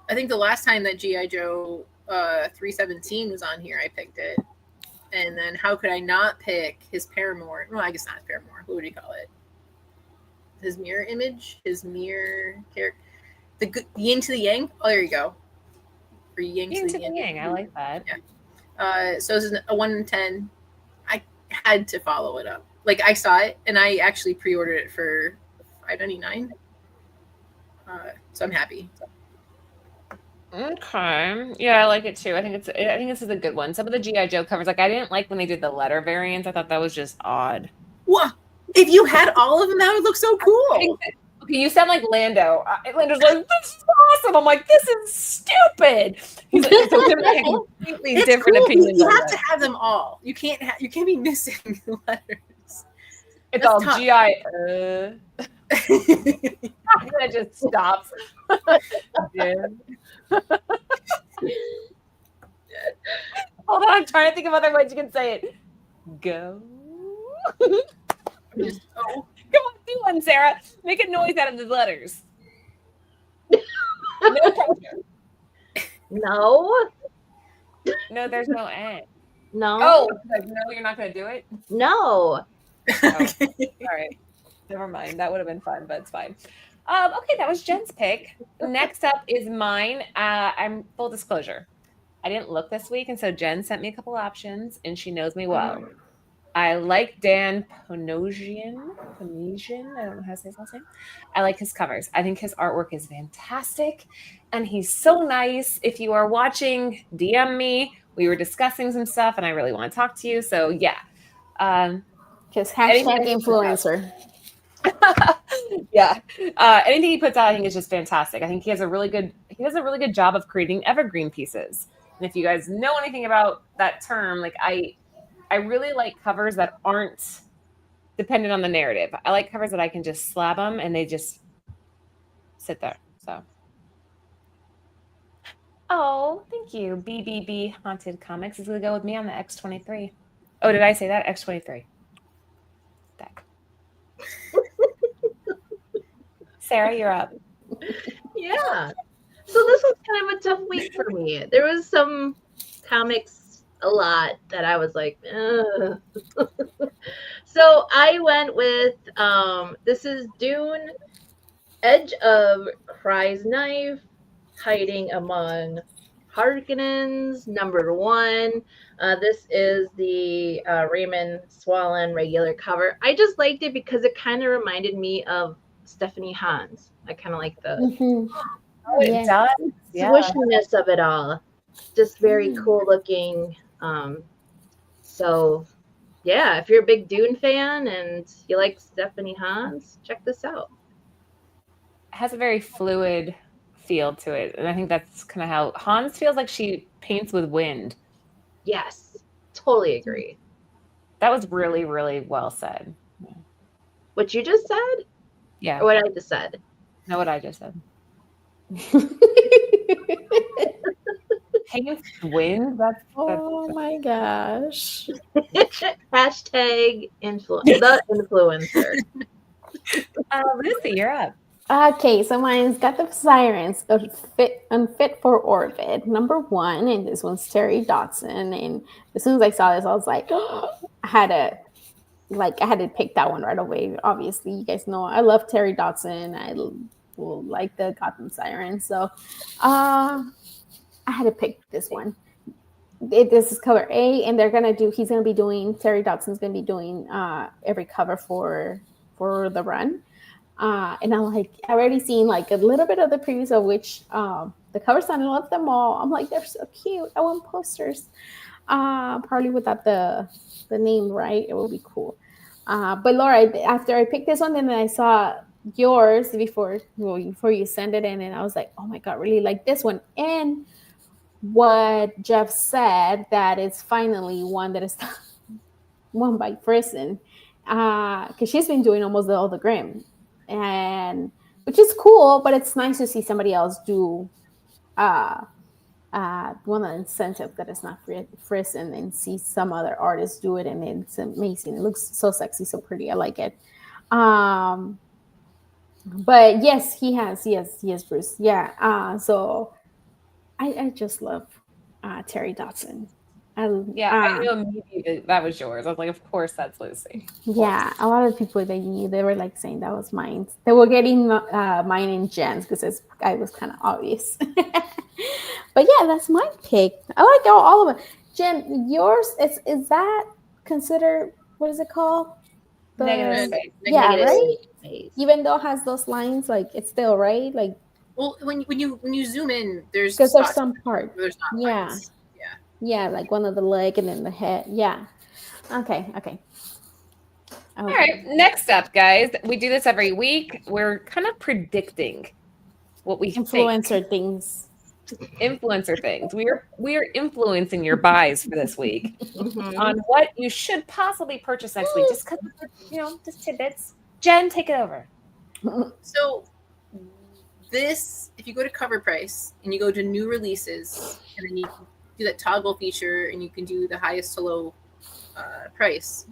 I think the last time that G.I. Joe 317 was on here, I picked it. And then how could I not pick his paramour? Well, I guess not his paramour. What would you call it? His mirror image? His mirror character? The yin to the yang? Oh, there you go. For yin to the yang. I like that. Yeah. So this is a 1 in 10. I had to follow it up. Like, I saw it, and I actually pre-ordered it for $5.99. So I'm happy. Okay. Yeah, I like it too. I think this is a good one. Some of the G.I. Joe covers, like I didn't like when they did the letter variants. I thought that was just odd. What? If you had all of them, that would look so cool. Okay, you sound like Lando. Lando's like, this is awesome. I'm like, this is stupid. He's like, so completely it's different cool. opinions. You have to have them all. You can't be missing letters. It's all tough. G.I. It just stops. Hold on, I'm trying to think of other ways you can say it. Go. Just, oh. Come on, do one, Sarah. Make a noise out of the letters. No pressure. No. No, there's no N. No. Oh, no, you're not going to do it? No. Oh. All right. Never mind. That would have been fun, but it's fine. Okay, that was Jen's pick. Next up is mine. I'm full disclosure. I didn't look this week, and so Jen sent me a couple options, and she knows me well. I like Dan Panosian. I don't know how to say his last name. I like his covers. I think his artwork is fantastic, and he's so nice. If you are watching, DM me. We were discussing some stuff, and I really want to talk to you. So, yeah. Just hashtag influencer. Yeah. Anything he puts out, I think is just fantastic. I think he does a really good job of creating evergreen pieces. And if you guys know anything about that term, like I really like covers that aren't dependent on the narrative. I like covers that I can just slab them and they just sit there. So. Oh, thank you. BBB Haunted Comics is going to go with me on the X23. Oh, did I say that? X23. Back. Sarah, you're up. Yeah. So this was kind of a tough week for me. There was some comics a lot that I was like, ugh. So I went with this is Dune, Edge of Cry's Knife, Hiding Among Harkonnens, number 1. This is the Raymond Swallen regular cover. I just liked it because it kind of reminded me of Stephanie Hans. I kind of like the It does. Yeah. swishiness of it all. Just very cool looking. So yeah, if you're a big Dune fan and you like Stephanie Hans, check this out. It has a very fluid feel to it, and I think that's kind of how Hans feels like she paints with wind. Yes, totally agree. That was really, really well said. What you just said? Yeah. Or what I just said? No, what I just said. Paints wind? That's Oh my gosh. Hashtag the influencer. Lucy, you're up. Okay, so mine's got the sirens of unfit for orbit. Number 1, and this one's Terry Dodson. And as soon as I saw this, I was like, I had to pick that one right away. Obviously, you guys know I love Terry Dodson. I will like the Gotham Sirens. So I had to pick this one. This is cover A, and Terry Dodson's gonna be doing every cover for the run. And I'm like, I already seen like a little bit of the previews of which the covers, and I love them all. I'm like, they're so cute. I want posters. Probably without the name, right? It will be cool. But Laura, after I picked this one, and then I saw yours before you send it in, and I was like, oh my God, really like this one. And what Jeff said, that it's finally one that is won by Frison, because she's been doing almost all the Grimm, and which is cool, but it's nice to see somebody else do one of the incentive that is not Frison, and see some other artists do it, and it's amazing. It looks so sexy, so pretty. I like it. But yes, he has Bruce. Yeah. So I just love Terry Dodson. I knew immediately that was yours. I was like, of course, that's Lucy. Yeah, a lot of people they knew, they were like saying that was mine. They were getting mine in Jen's because it was kind of obvious. But yeah, that's my pick. I like all of it. Jen, yours is that considered, what is it called? Negative space. Yeah, Negative right. space. Even though it has those lines, like it's still right. Like, well, when you zoom in, there's because there's some part. There's not lines. Yeah, like one of the leg and then the head. Yeah. Okay. All right. Next up, guys, we do this every week. We're kind of predicting what we influencer things. Influencer things. We are influencing your buys for this week on what you should possibly purchase next week. Just because, just tidbits. Jen, take it over. So this, if you go to Covrprice and you go to new releases, and then you can do that toggle feature, and you can do the highest to low price.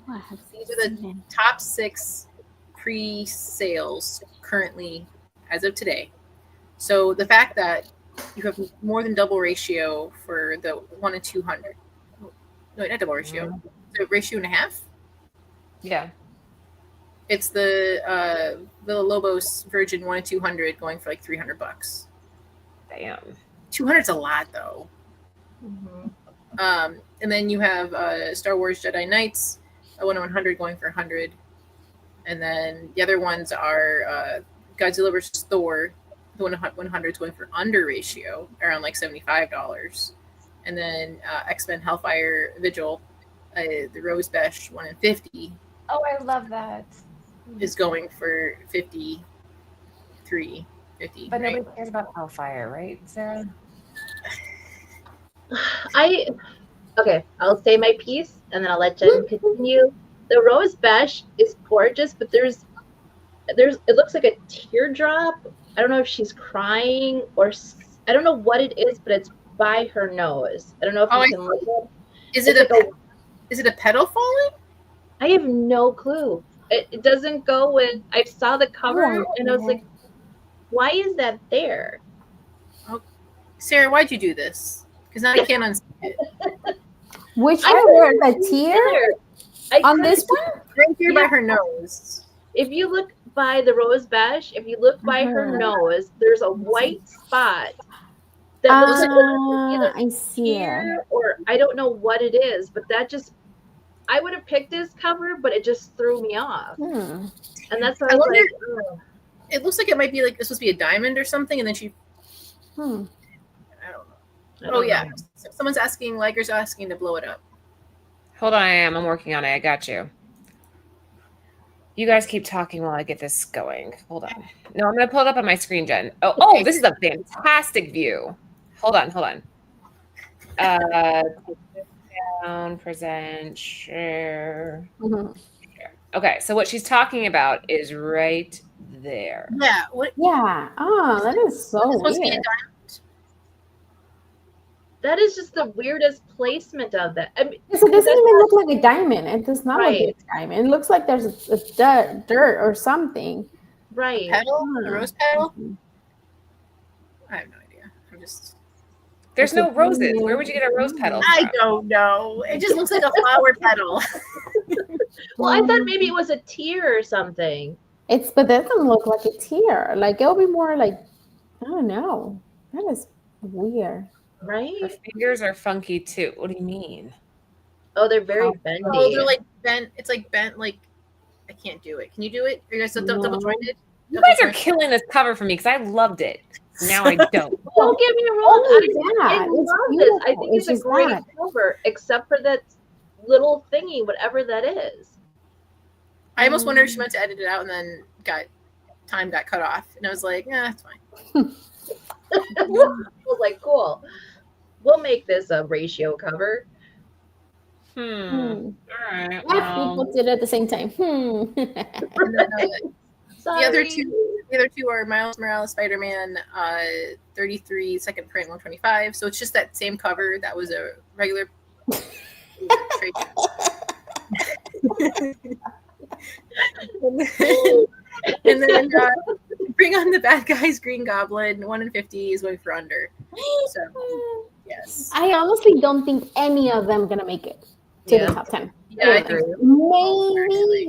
These are the top 6 pre-sales currently as of today. So the fact that you have more than double ratio for the 1 in 200. No, not double ratio. The ratio and a half. Yeah. It's the Lobos Virgin 1 in 200 going for like $300. Damn. 200's a lot though. And then you have Star Wars Jedi Knights, a 1 in 100 going for 100, and then the other ones are Godzilla vs. Thor, the 1 in 100 is going for under ratio, around like $75, and then X-Men Hellfire Vigil, the Rose Besh 1 in 50. Oh, I love that. Is going for 50. But nobody cares about Hellfire, right, Sarah? I'll say my piece and then I'll let Jen continue. The Rose Besh is gorgeous, but there's it looks like a teardrop. I don't know if she's crying or I don't know what it is, but it's by her nose. I don't know if you can look at it. Is it a petal falling? I have no clue. It doesn't go with. I saw the cover and I was like, why is that there? Oh, Sarah, why'd you do this? Because now I can't unsee it. Which one? The tear? On this one? Right here by her nose. If you look by the Rose Besh, if you look by her nose, there's a white spot that looks like I see it. or I don't know what it is, but that just I would have picked this cover, but it just threw me off. And that's why I was like, oh. It looks like it might be like it's supposed to be a diamond or something, and then she. I don't know. Yeah, someone's asking. Liger's asking to blow it up. Hold on, I'm working on it. I got you. You guys keep talking while I get this going. Hold on. No, I'm gonna pull it up on my screen, Jen. Oh, this is a fantastic view. Hold on. Down, present, share. Okay, so what she's talking about is right there. Yeah. Yeah. Oh, that is so weird. That is just the weirdest placement of that. I mean, it doesn't even look like a diamond. It does not look like a diamond. It looks like there's a dirt or something. Right. Petal? A rose petal? I have no idea. I'm just. There's no roses. Where would you get a rose petal from? I don't know. It just looks like a flower petal. Well, I thought maybe it was a tear or something. But that doesn't look like a tear. Like it'll be more like, I don't know. That is weird. Right? Her fingers are funky too. What do you mean? Oh, they're very bendy. Oh, they're like bent. It's like bent. Like I can't do it. Can you do it? Are you guys double jointed? You guys are killing this cover for me because I loved it. Now I don't. Don't get me wrong. I love this. I think it's a great cover, except for that little thingy, whatever that is. I almost wonder if she meant to edit it out and then time got cut off, and I was like, yeah, that's fine. I was like, cool. We'll make this a ratio cover. All right. People did it at the same time. The other two are Miles Morales Spider-Man 33 second print 125. So it's just that same cover that was a regular trade. and then Bring On the Bad Guys Green Goblin 1 in 50 is going for under. So yes. I honestly don't think any of them gonna make it to the top 10. Yeah, I think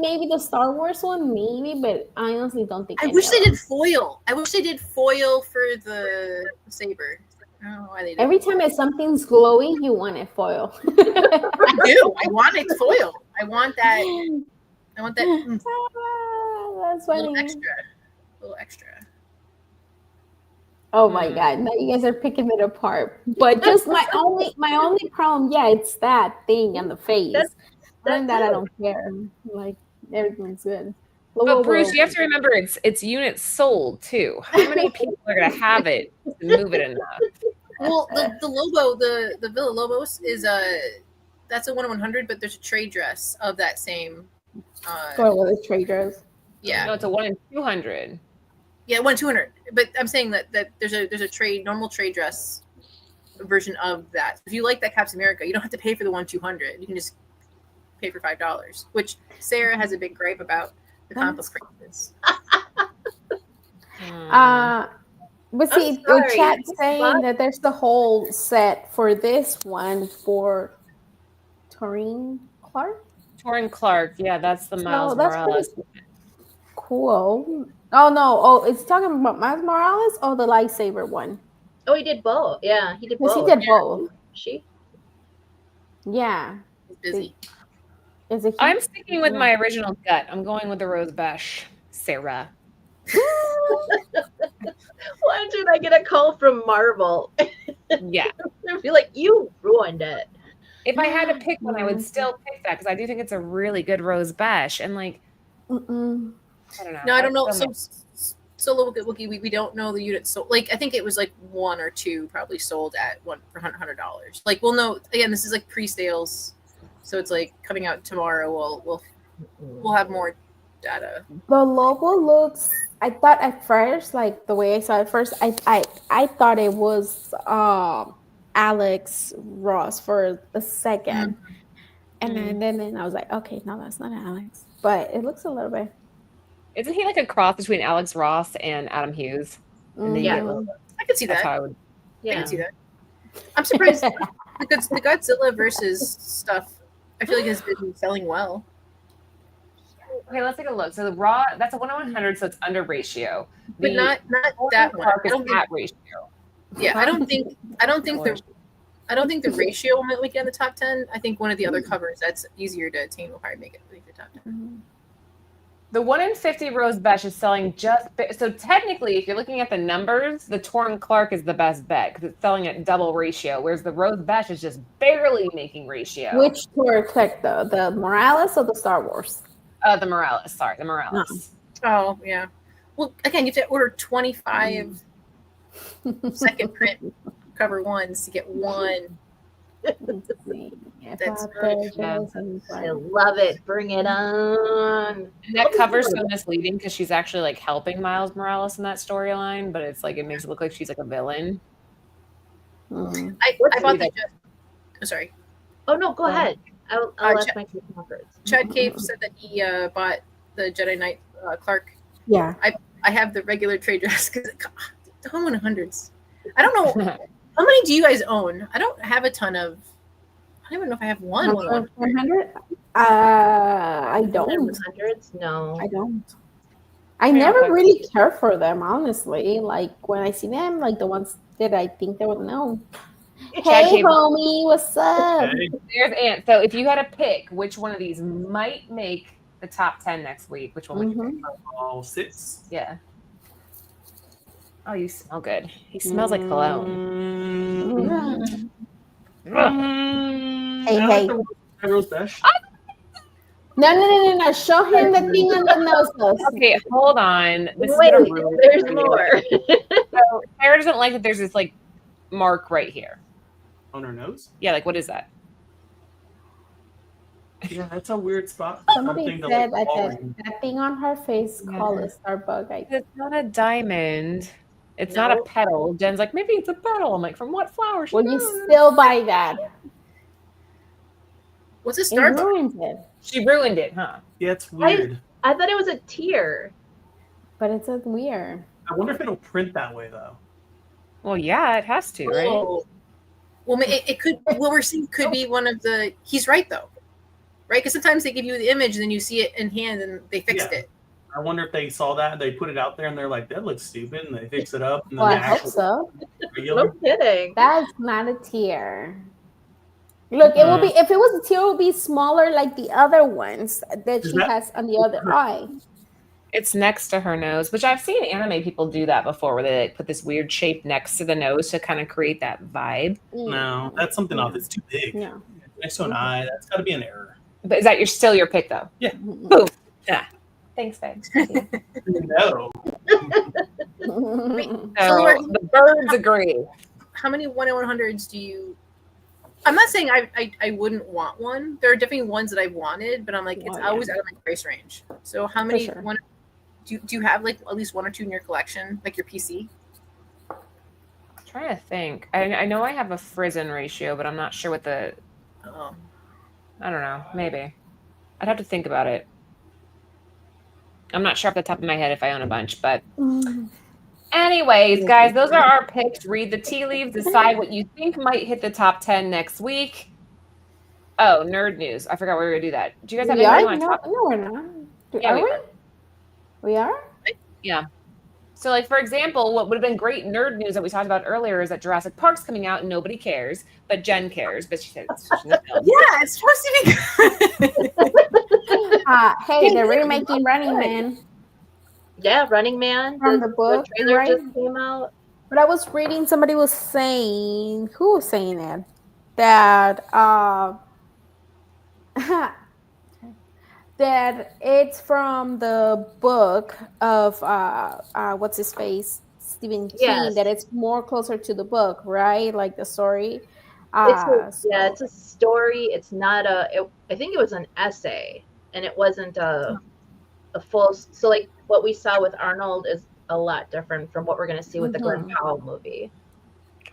maybe the Star Wars one, maybe, but I honestly don't think. I wish they did foil. I wish they did foil for the saber. I don't know why they did. Every time something's glowy, you want it foil. I do. I want it foil. I want that. That's funny. A little extra. Oh my god! Now you guys are picking it apart. But just my only problem, it's that thing on the face. That I don't care. Like everything's good. But Bruce, you have to remember it's units sold too. How many people are gonna have it to move it enough? Well, the Lobo, the Villa Lobos is that's a 1/100, but there's a trade dress of that same. A trade dress? Yeah. No, it's a 1 in 200. Yeah, 1 in 200. But I'm saying that there's a normal trade dress version of that. If you like that Captain America, you don't have to pay for the 1 in 200. You can just pay for $5, which Sarah has a big gripe about the complex prices. But see, the chat saying that there's the whole set for this one for Torrin Clark. Yeah, that's the Miles Morales. Cool. Oh no! Oh, it's talking about Miles Morales or the lightsaber one. Oh, he did both. Yeah, he did both. He did both. Yeah. He's busy. I'm sticking with my original gut. I'm going with the Rose Besh, Sarah. Why did I get a call from Marvel? Yeah. I feel like you ruined it. If I had to pick one, I would still pick that because I do think it's a really good Rose Besh. And like, I don't know. No, I don't know. Solo Wookie, we don't know the units. So, like, I think it was like 1 or 2 probably sold at $100. Like, we'll know. Again, this is like pre-sales, so it's like coming out tomorrow. We'll have more data. The logo looks. I thought at first, like the way I saw it first, I thought it was Alex Ross for the second, and then I was like, okay, no, that's not Alex, but it looks a little bit. Isn't he like a cross between Alex Ross and Adam Hughes? Yeah, I could see that. That's how I would. Yeah, I can see that. I'm surprised the Godzilla versus stuff. I feel like has been selling well. Okay, let's take a look. So the raw, that's a 1/100, so it's under ratio. But not that one. Is at ratio. Yeah, I don't think the ratio will make it in the top 10. I think one of the other covers that's easier to attain will probably make the top 10. The 1 in 50 Rose Besh is selling so technically, if you're looking at the numbers, the Torrin Clark is the best bet because it's selling at double ratio, whereas the Rose Besh is just barely making ratio. Which tour click though? The Morales or the Star Wars? The Morales. Sorry, the Morales. Oh yeah. Well, again, you have to order 25 second print cover ones to get one. That's I love it. Bring it on. And that cover's so misleading because she's actually like helping Miles Morales in that storyline, but it's like it makes it look like she's like a villain. I bought the. Sorry. Oh no, go ahead. I'll ask my conference. Chad Cave said that he bought the Jedi Knight Clark. Yeah. I have the regular trade dress because the home 100s. I don't know how many do you guys own. I don't have a ton of. I don't even know if I have one. 100? I don't. 100s? No, I don't. I never really care for them, honestly. Like when I see them, like the ones that I think they would know. Hey, homie, what's up? Hey. There's Ant. So if you had to pick which one of these might make the top 10 next week, which one would you pick? All 6. Yeah. Oh, you smell good. He smells like cologne. Hey. Rose Besh. No. Show him the thing on the nose. Okay, hold on. Wait, there's more. So Sarah doesn't like that there's this like mark right here. On her nose? Yeah, like what is that? Yeah, that's a weird spot. Somebody said that thing on her face called a Starbug. It's not a diamond. It's not a petal. Jen's like, maybe it's a petal. I'm like, from what flower? Will you still buy that? What's a Starbug? Ruined it. She ruined it, huh? Yeah, it's weird. I thought it was a tear. But it's a weird. I wonder if it'll print that way, though. Well, yeah, it has to, right? Oh. Well, it could. What we're seeing could be one of the. He's right though, right? Because sometimes they give you the image and then you see it in hand and they fixed it. I wonder if they saw that, they put it out there, and they're like, "That looks stupid," and they fix it up. And well, I hope so. No kidding. That's not a tear. Look, it will be. If it was a tear, it would be smaller, like the other ones that she has on the other eye. It's next to her nose, which I've seen anime people do that before, where they like put this weird shape next to the nose to kind of create that vibe. No, that's something off. It's too big. No. Next to an eye, that's got to be an error. But is that still your pick, though? Yeah. Boom. Yeah. Thanks, babe. No. So the birds agree. How many 1 in 100s do you? I'm not saying I wouldn't want one. There are definitely ones that I wanted, but I'm like, it's always out of my price range. So how many one? Do you have like at least 1 or 2 in your collection, like your PC? I'm trying to think. I know I have a Frizzen ratio, but I'm not sure what the. Oh. I don't know. Maybe. I'd have to think about it. I'm not sure off the top of my head if I own a bunch, but. Anyways, guys, those are our picks. Read the tea leaves. Decide what you think might hit the top 10 next week. Oh, nerd news. I forgot we were going to do that. Do you guys have anything you want to talk about? No, we're not. Yeah, are we? We are? Yeah. So, like, for example, what would have been great nerd news that we talked about earlier is that Jurassic Park's coming out and nobody cares, but Jen cares. But she said it's in the film. Yeah, it's supposed to be good. Hey, they're remaking Running Man. Yeah, Running Man. From the book, the trailer right? just came out. But I was reading, somebody was saying, who was saying it? That that it's from the book of what's his face, Stephen King. Yes. That it's more closer to the book, right? Like the story. It's a story. It's not I think it was an essay, and it wasn't a full. So like what we saw with Arnold is a lot different from what we're going to see with the Glenn Powell movie.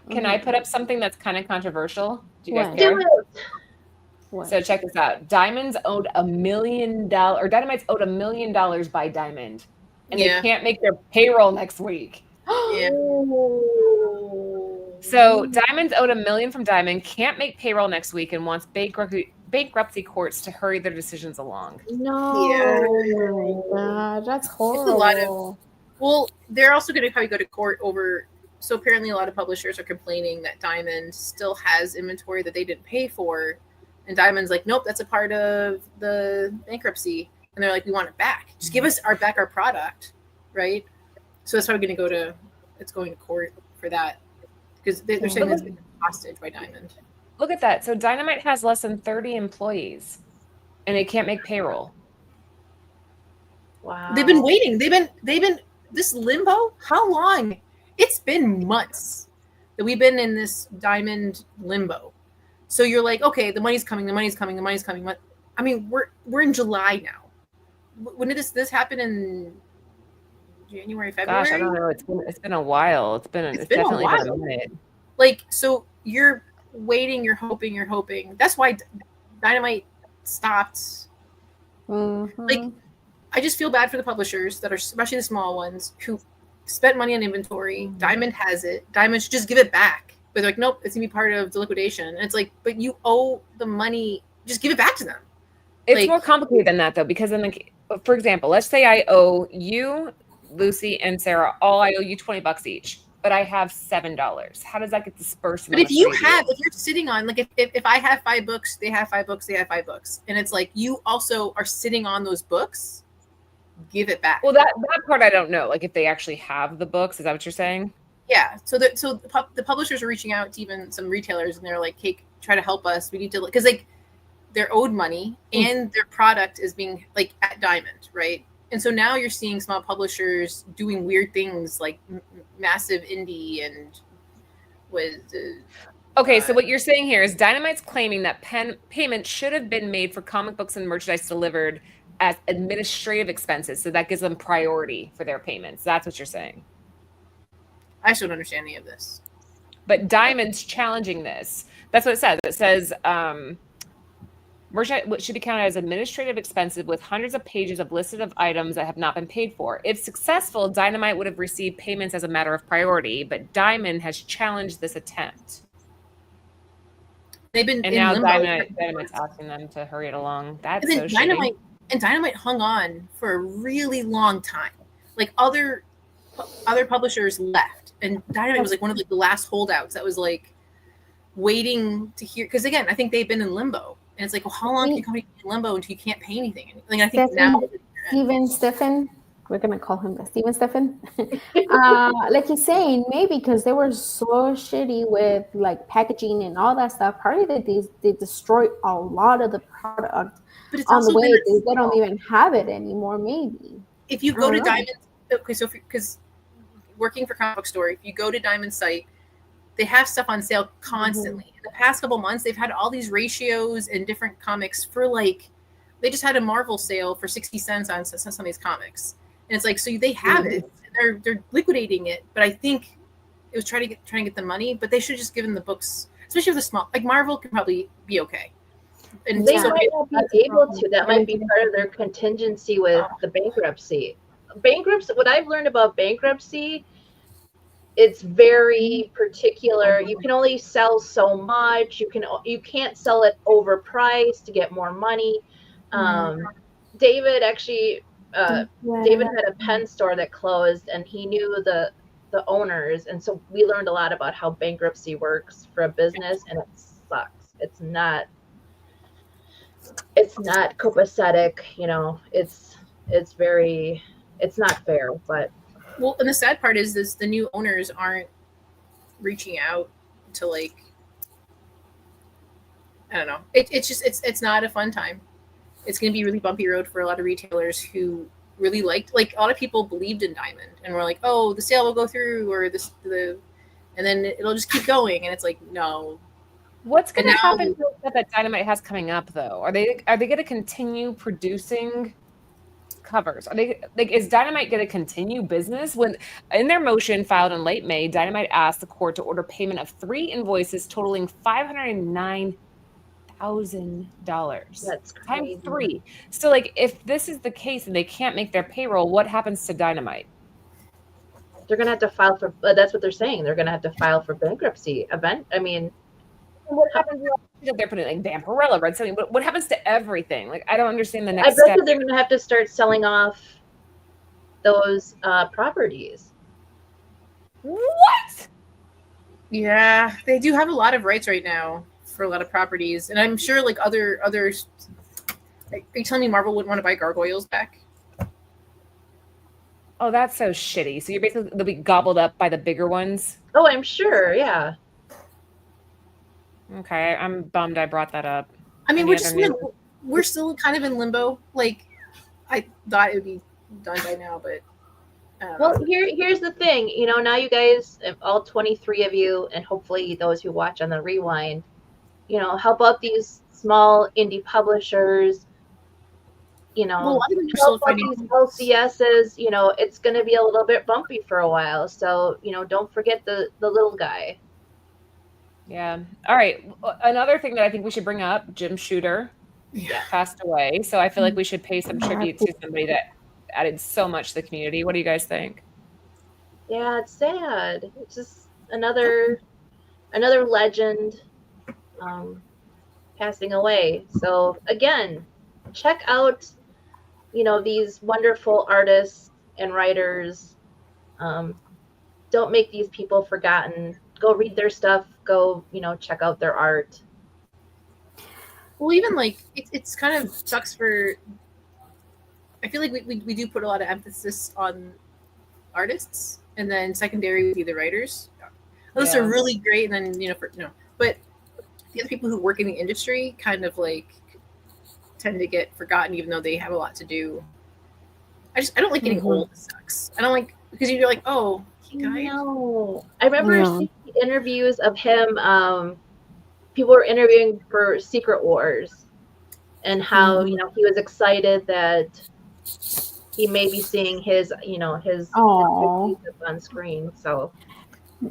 Can I put up something that's kind of controversial? Do you guys What? care? Do it. So check this out. Diamond's owed $1 million, or Dynamite's owed $1 million by Diamond, and they can't make their payroll next week. Yeah. So Diamond's owed $1 million from Diamond, can't make payroll next week, and wants bankruptcy courts to hurry their decisions along. No. Yeah. Oh my God, that's horrible. It's a lot of. Well, they're also going to probably go to court over so apparently a lot of publishers are complaining that Diamond still has inventory that they didn't pay for, and Diamond's like, nope, that's a part of the bankruptcy, and they're like, we want it back. Just give us our product, right? So that's probably going to court for that, because they're saying it's been hostage by Diamond. Look at that. So Dynamite has less than 30 employees, and they can't make payroll. Wow. They've been waiting. They've been this limbo. How long? It's been months that we've been in this Diamond limbo. So you're like, okay, the money's coming. I mean, we're in July now. When did this happen? In January, February? Gosh, I don't know. It's been a while. It's definitely been a minute. Like, so you're waiting, you're hoping. That's why Dynamite stopped. Mm-hmm. Like, I just feel bad for the publishers that are, especially the small ones, who spent money on inventory. Diamond has it. Diamond should just give it back. But they're like, nope, it's gonna be part of the liquidation. And it's like, but you owe the money. Just give it back to them. It's more complicated than that, though, because then, like, for example, let's say I owe you, Lucy, and Sarah, I owe you $20 each, but I have $7. How does that get dispersed? But if you're sitting on, like, if I have 5 books, they have 5 books, they have 5 books, and it's like you also are sitting on those books, give it back. Well, that part I don't know. Like, if they actually have the books, is that what you're saying? Yeah. So the publishers are reaching out to even some retailers, and they're like, hey, try to help us. We need to, because like they're owed money and their product is being like at Diamond, right? And so now you're seeing small publishers doing weird things like massive indie and okay, so what you're saying here is Dynamite's claiming that payment should have been made for comic books and merchandise delivered as administrative expenses, so that gives them priority for their payments. That's what you're saying. I still don't understand any of this. But Diamond's challenging this. That's what it says. It says merchandise should be counted as administrative expenses with hundreds of pages of listed of items that have not been paid for. If successful, Dynamite would have received payments as a matter of priority, but Diamond has challenged this attempt. They've been and now Dynamite's asking them to hurry it along. That's so shitty. Dynamite hung on for a really long time. Like other publishers left, and Dynamite was like one of the last holdouts that was like waiting to hear. Because again, I think they've been in limbo. And it's like, well, how long can you come in limbo until you can't pay anything? Like, I think now Steven Steffen, we're gonna call him the Steven Steffen. Like he's saying, maybe because they were so shitty with like packaging and all that stuff. Probably they destroyed a lot of the product but it's on the way. They don't even have it anymore. Maybe if you go to Diamond, okay, so because working for Comic Book Store, if you go to Diamond's site, they have stuff on sale constantly. In the past couple months, they've had all these ratios and different comics for like, they just had a Marvel sale for 60 cents on some of these comics. And it's like, so they have it, they're liquidating it. But I think it was trying to get the money, but they should just give them the books, especially with the small, like Marvel can probably be okay. And they might not be able to. That might be part of their contingency with the bankruptcy. What I've learned about bankruptcy, it's very particular. You can only sell so much. You can't sell it overpriced to get more money. David actually, David had a pen store that closed, and he knew the owners, and so we learned a lot about how bankruptcy works for a business, and it sucks. It's not copacetic. You know, it's not fair, but. Well, and the sad part is the new owners aren't reaching out to like, I don't know. It's not a fun time. It's going to be a really bumpy road for a lot of retailers who really liked, like a lot of people believed in Diamond and were like, oh, the sale will go through or and then it'll just keep going. And it's like, no. What's going to happen to the stuff that Dynamite has coming up though? Are they going to continue producing covers? Are they like, is Dynamite going to continue business? When in their motion filed in late May, Dynamite asked the court to order payment of 3 invoices totaling $509,000. That's crazy. Times 3. So like, if this is the case and they can't make their payroll, what happens to Dynamite? They're going to have to file for. That's what they're saying. They're going to have to file for bankruptcy. I mean, what happens? They're putting like Vampirella, Red Sunny. What happens to everything? Like, I don't understand the next I bet step. that they're going to have to start selling off those properties. What? Yeah, they do have a lot of rights right now for a lot of properties, and I'm sure like others. Are you telling me Marvel wouldn't want to buy Gargoyles back? Oh, that's so shitty. So you're basically they'll be gobbled up by the bigger ones. Oh, I'm sure. Yeah. Okay, I'm bummed I brought that up. I mean, Any other news? we're still kind of in limbo. Like, I thought it would be done by now, but well, here's the thing. You know, now you guys, all 23 of you, and hopefully those who watch on the rewind, you know, help out these small indie publishers. You know, well, a lot of them are help still out these LCSs. You know, it's going to be a little bit bumpy for a while. So, you know, don't forget the little guy. Yeah. All right. Another thing that I think we should bring up, Jim Shooter passed away. So I feel like we should pay some tribute to somebody that added so much to the community. What do you guys think? Yeah, it's sad. It's just another legend passing away. So again, check out, you know, these wonderful artists and writers. Don't make these people forgotten. Go read their stuff. Go, you know, check out their art. Well, even like it's kind of sucks for. I feel like we do put a lot of emphasis on artists, and then secondary would be the writers. Those are really great, and then but the other people who work in the industry kind of like tend to get forgotten, even though they have a lot to do. I don't like getting old. It sucks. I don't like because you're like, oh, he died. No, I remember seeing interviews of him. People were interviewing for Secret Wars, and how you know he was excited that he may be seeing his his on screen. So,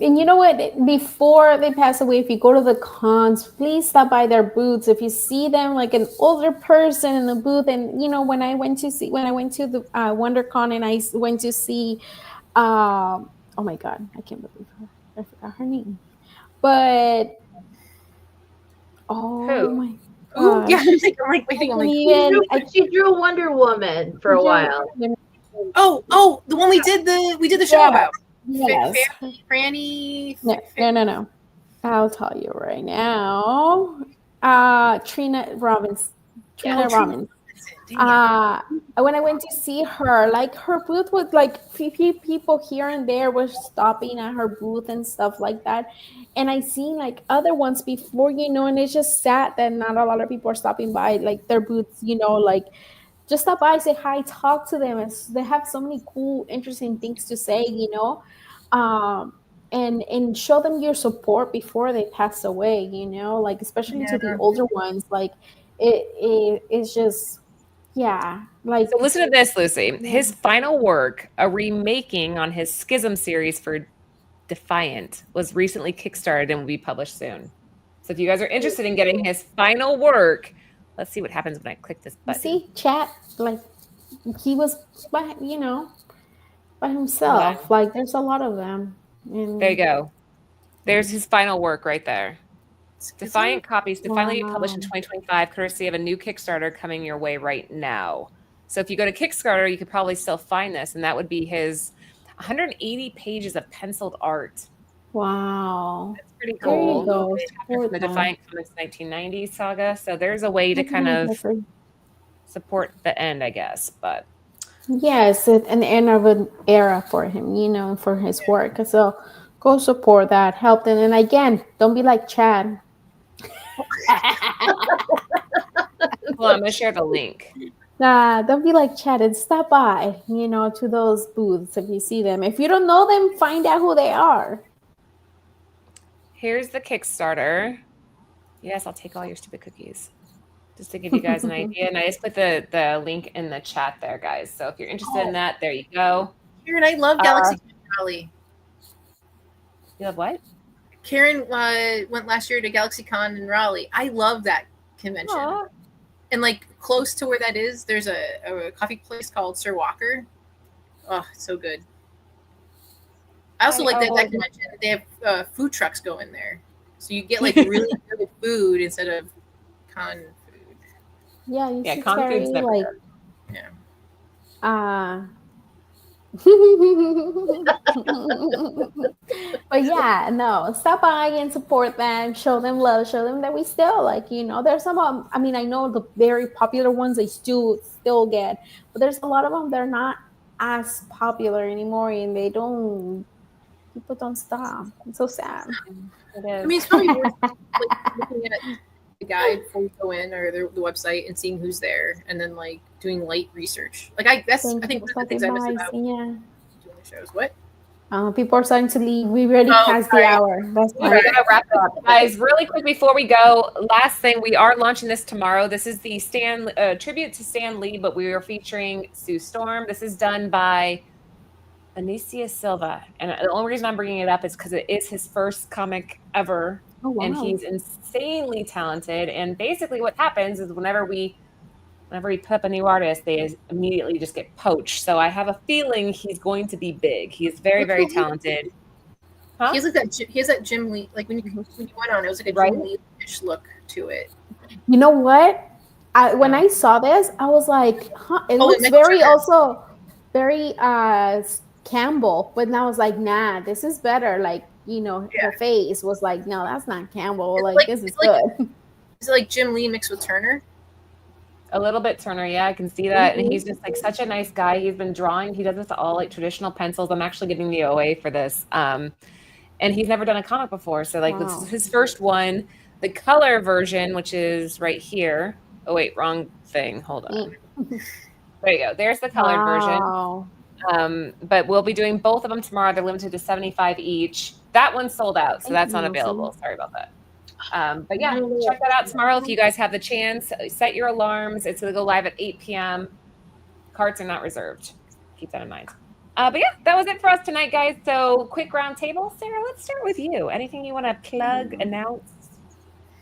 and you know what? Before they pass away, if you go to the cons, please stop by their booths. If you see them like an older person in the booth, and you know when I went to the WonderCon and I went to see, oh my God, I can't believe her. I forgot her name, but. Oh my God. Yeah, I'm like waiting. She drew Wonder Woman for a while. Oh, the one we did the show about. Yes. Franny. No. I'll tell you right now. Trina Robbins. When I went to see her, like her booth was like few people here and there were stopping at her booth and stuff like that. And I seen like other ones before, and it's just sad that not a lot of people are stopping by like their booths, like just stop by, say hi, talk to them. They have so many cool, interesting things to say, and show them your support before they pass away, like especially to the older ones, like it's just. Yeah, like so. Listen to this, Lucy. His final work, a remaking on his Schism series for Defiant, was recently kickstarted and will be published soon. So if you guys are interested in getting his final work, let's see what happens when I click this button. See, chat, like he was, by himself. Yeah. Like there's a lot of them. There you go. There's his final work right there. Defiant copies to finally be published in 2025, courtesy of a new Kickstarter coming your way right now. So if you go to Kickstarter, you could probably still find this, and that would be his 180 pages of penciled art. Wow. That's pretty cool. There you go. From the Defiant Comics 1990 saga. So there's a way to kind of support the end, I guess. But yes, an end of an era for him, for his work. So go support that, help them. And again, don't be like Chad. Well, I'm going to share the link. Nah, don't be like Chad and stop by, to those booths if you see them. If you don't know them, find out who they are. Here's the Kickstarter. Yes, I'll take all your stupid cookies. Just to give you guys an idea. And I just put the link in the chat there, guys. So if you're interested in that, there you go. Karen, I love Galaxy Raleigh. You love what? Karen went last year to GalaxyCon in Raleigh. I love that convention. Aww. And like close to where that is, there's a coffee place called Sir Walker. Oh, it's so good. I also like that convention. They have food trucks going there. So you get like really good food instead of con food. Yeah, con food's never good. Yeah. But yeah, no, stop by and support them, show them love, show them that we still like, there's some of them, I mean, I know the very popular ones they still get, but there's a lot of them that are not as popular anymore, and people don't stop. It's so sad. I mean, it's probably worth looking at the guide before you go in, or the website, and seeing who's there, and then doing light research. I think one of the things I miss about doing the shows. What? People are starting to leave. We already passed the hour. That's fine. We gotta wrap it up, guys. Really quick before we go, last thing, we are launching this tomorrow. This is the tribute to Stan Lee, but we are featuring Sue Storm. This is done by Anicia Silva, and the only reason I'm bringing it up is because it is his first comic ever. Oh, wow. And he's insanely talented. And basically what happens is whenever we put up a new artist, they immediately just get poached. So I have a feeling he's going to be big. He is very, very talented. Huh? He has that Jim Lee, when you went on, it was like a Jim Lee-ish look to it. You know what? When I saw this, I was like, huh, it looks very Campbell, but now I was like, nah, this is better. Her face was like, no, that's not Campbell. This is good. Is it like Jim Lee mixed with Turner? A little bit Turner, yeah, I can see that. And he's just such a nice guy. He's been drawing. He does this all traditional pencils. I'm actually getting the OA for this. And he's never done a comic before. So this is his first one. The color version, which is right here. Oh wait, wrong thing. Hold on. There you go. There's the colored version. But we'll be doing both of them tomorrow. They're limited to 75 each. That one's sold out, so that's not available. Sorry about that. But yeah, check that out tomorrow if you guys have the chance. Set your alarms. It's going to go live at 8 p.m. Carts are not reserved. Keep that in mind. But yeah, that was it for us tonight, guys. So quick round table. Sarah, let's start with you. Anything you want to plug, announce?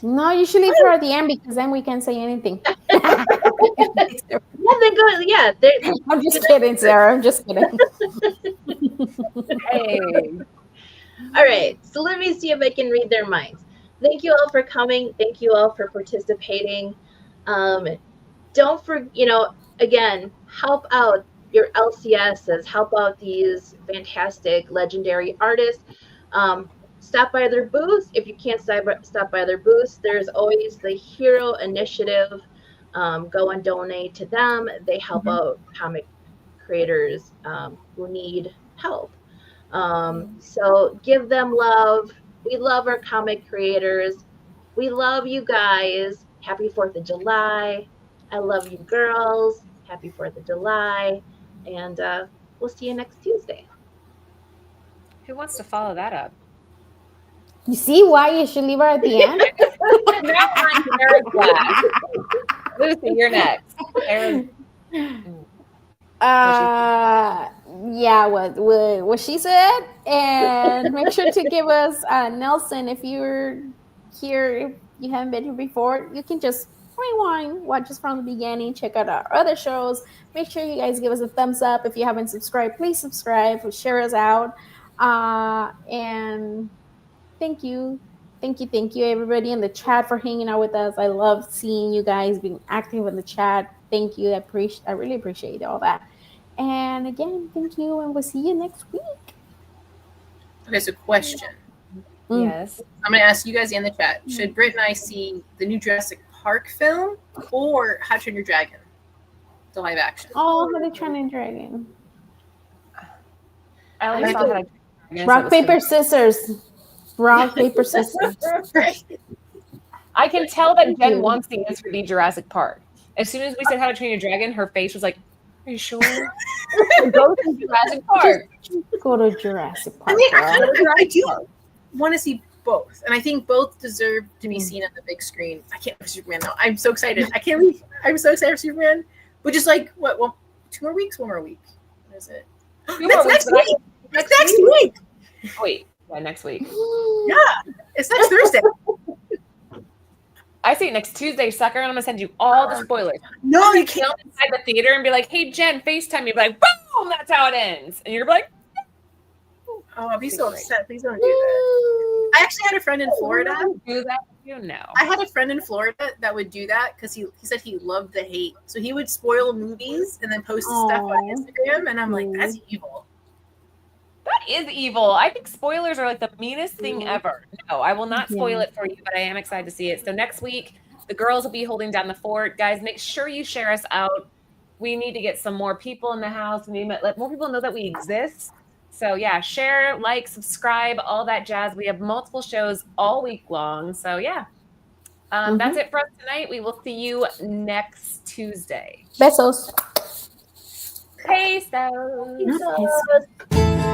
No, you should leave her at the end because then we can't say anything. Yeah, then go. Yeah, I'm just kidding, Sarah. I'm just kidding. Hey. All right. So let me see if I can read their minds. Thank you all for coming. Thank you all for participating. Don't again, help out your LCSs. Help out these fantastic, legendary artists. Stop by their booths. If you can't stop by their booths, there's always the Hero Initiative. Go and donate to them. They help out comic creators who need help. So give them love. We love our comic creators. We love you guys. Happy 4th of July. I love you girls. Happy 4th of July. And we'll see you next Tuesday. Who wants to follow that up? You see why you should leave her at the end? Now I'm very glad. Lucy, you're next. Yeah, what she said, and make sure to give us Nelson, if you're here, if you haven't been here before, you can just rewind, watch us from the beginning, check out our other shows. Make sure you guys give us a thumbs up. If you haven't subscribed, please subscribe, share us out, and thank you everybody in the chat for hanging out with us. I love seeing you guys being active in the chat. Thank you. I really appreciate all that. And again, thank you, and we'll see you next week. Okay, so question. Yes. I'm going to ask you guys in the chat. Should Britt and I see the new Jurassic Park film or How to Train Your Dragon? The live action. Oh, How to Train Your Dragon. I only saw How to Train Your Dragon. Rock, paper, scissors. Rock, paper, scissors. I can tell that Jen wants the answer to be Jurassic Park. As soon as we said How to Train Your Dragon, her face was like, are you sure? Go to Jurassic Park. Go to Jurassic Park. I mean, I do want to see both. And I think both deserve to be seen on the big screen. I can't wait for Superman, though. I'm so excited. I'm so excited for Superman. But just 2 more weeks? 1 more week? What is it? Next week. Next week. Wait. Yeah, next week. Yeah. It's next Thursday. I say next Tuesday, sucker, and I'm going to send you all the spoilers. No, you can't. Inside the theater and be like, hey, Jen, FaceTime me. Be like, boom, that's how it ends. And you're like, oh, I'll be so upset. Please don't do that. I actually had a friend in Florida. Do that. You know. I had a friend in Florida that would do that because he said he loved the hate. So he would spoil movies and then post stuff on Instagram, and I'm like, that's evil. That is evil. I think spoilers are like the meanest thing ever. No, I will not spoil it for you, but I am excited to see it. So next week, the girls will be holding down the fort. Guys, make sure you share us out. We need to get some more people in the house. We need to let more people know that we exist. So yeah, share, like, subscribe, all that jazz. We have multiple shows all week long. So yeah, that's it for us tonight. We will see you next Tuesday. Besos. Peace out. Peace.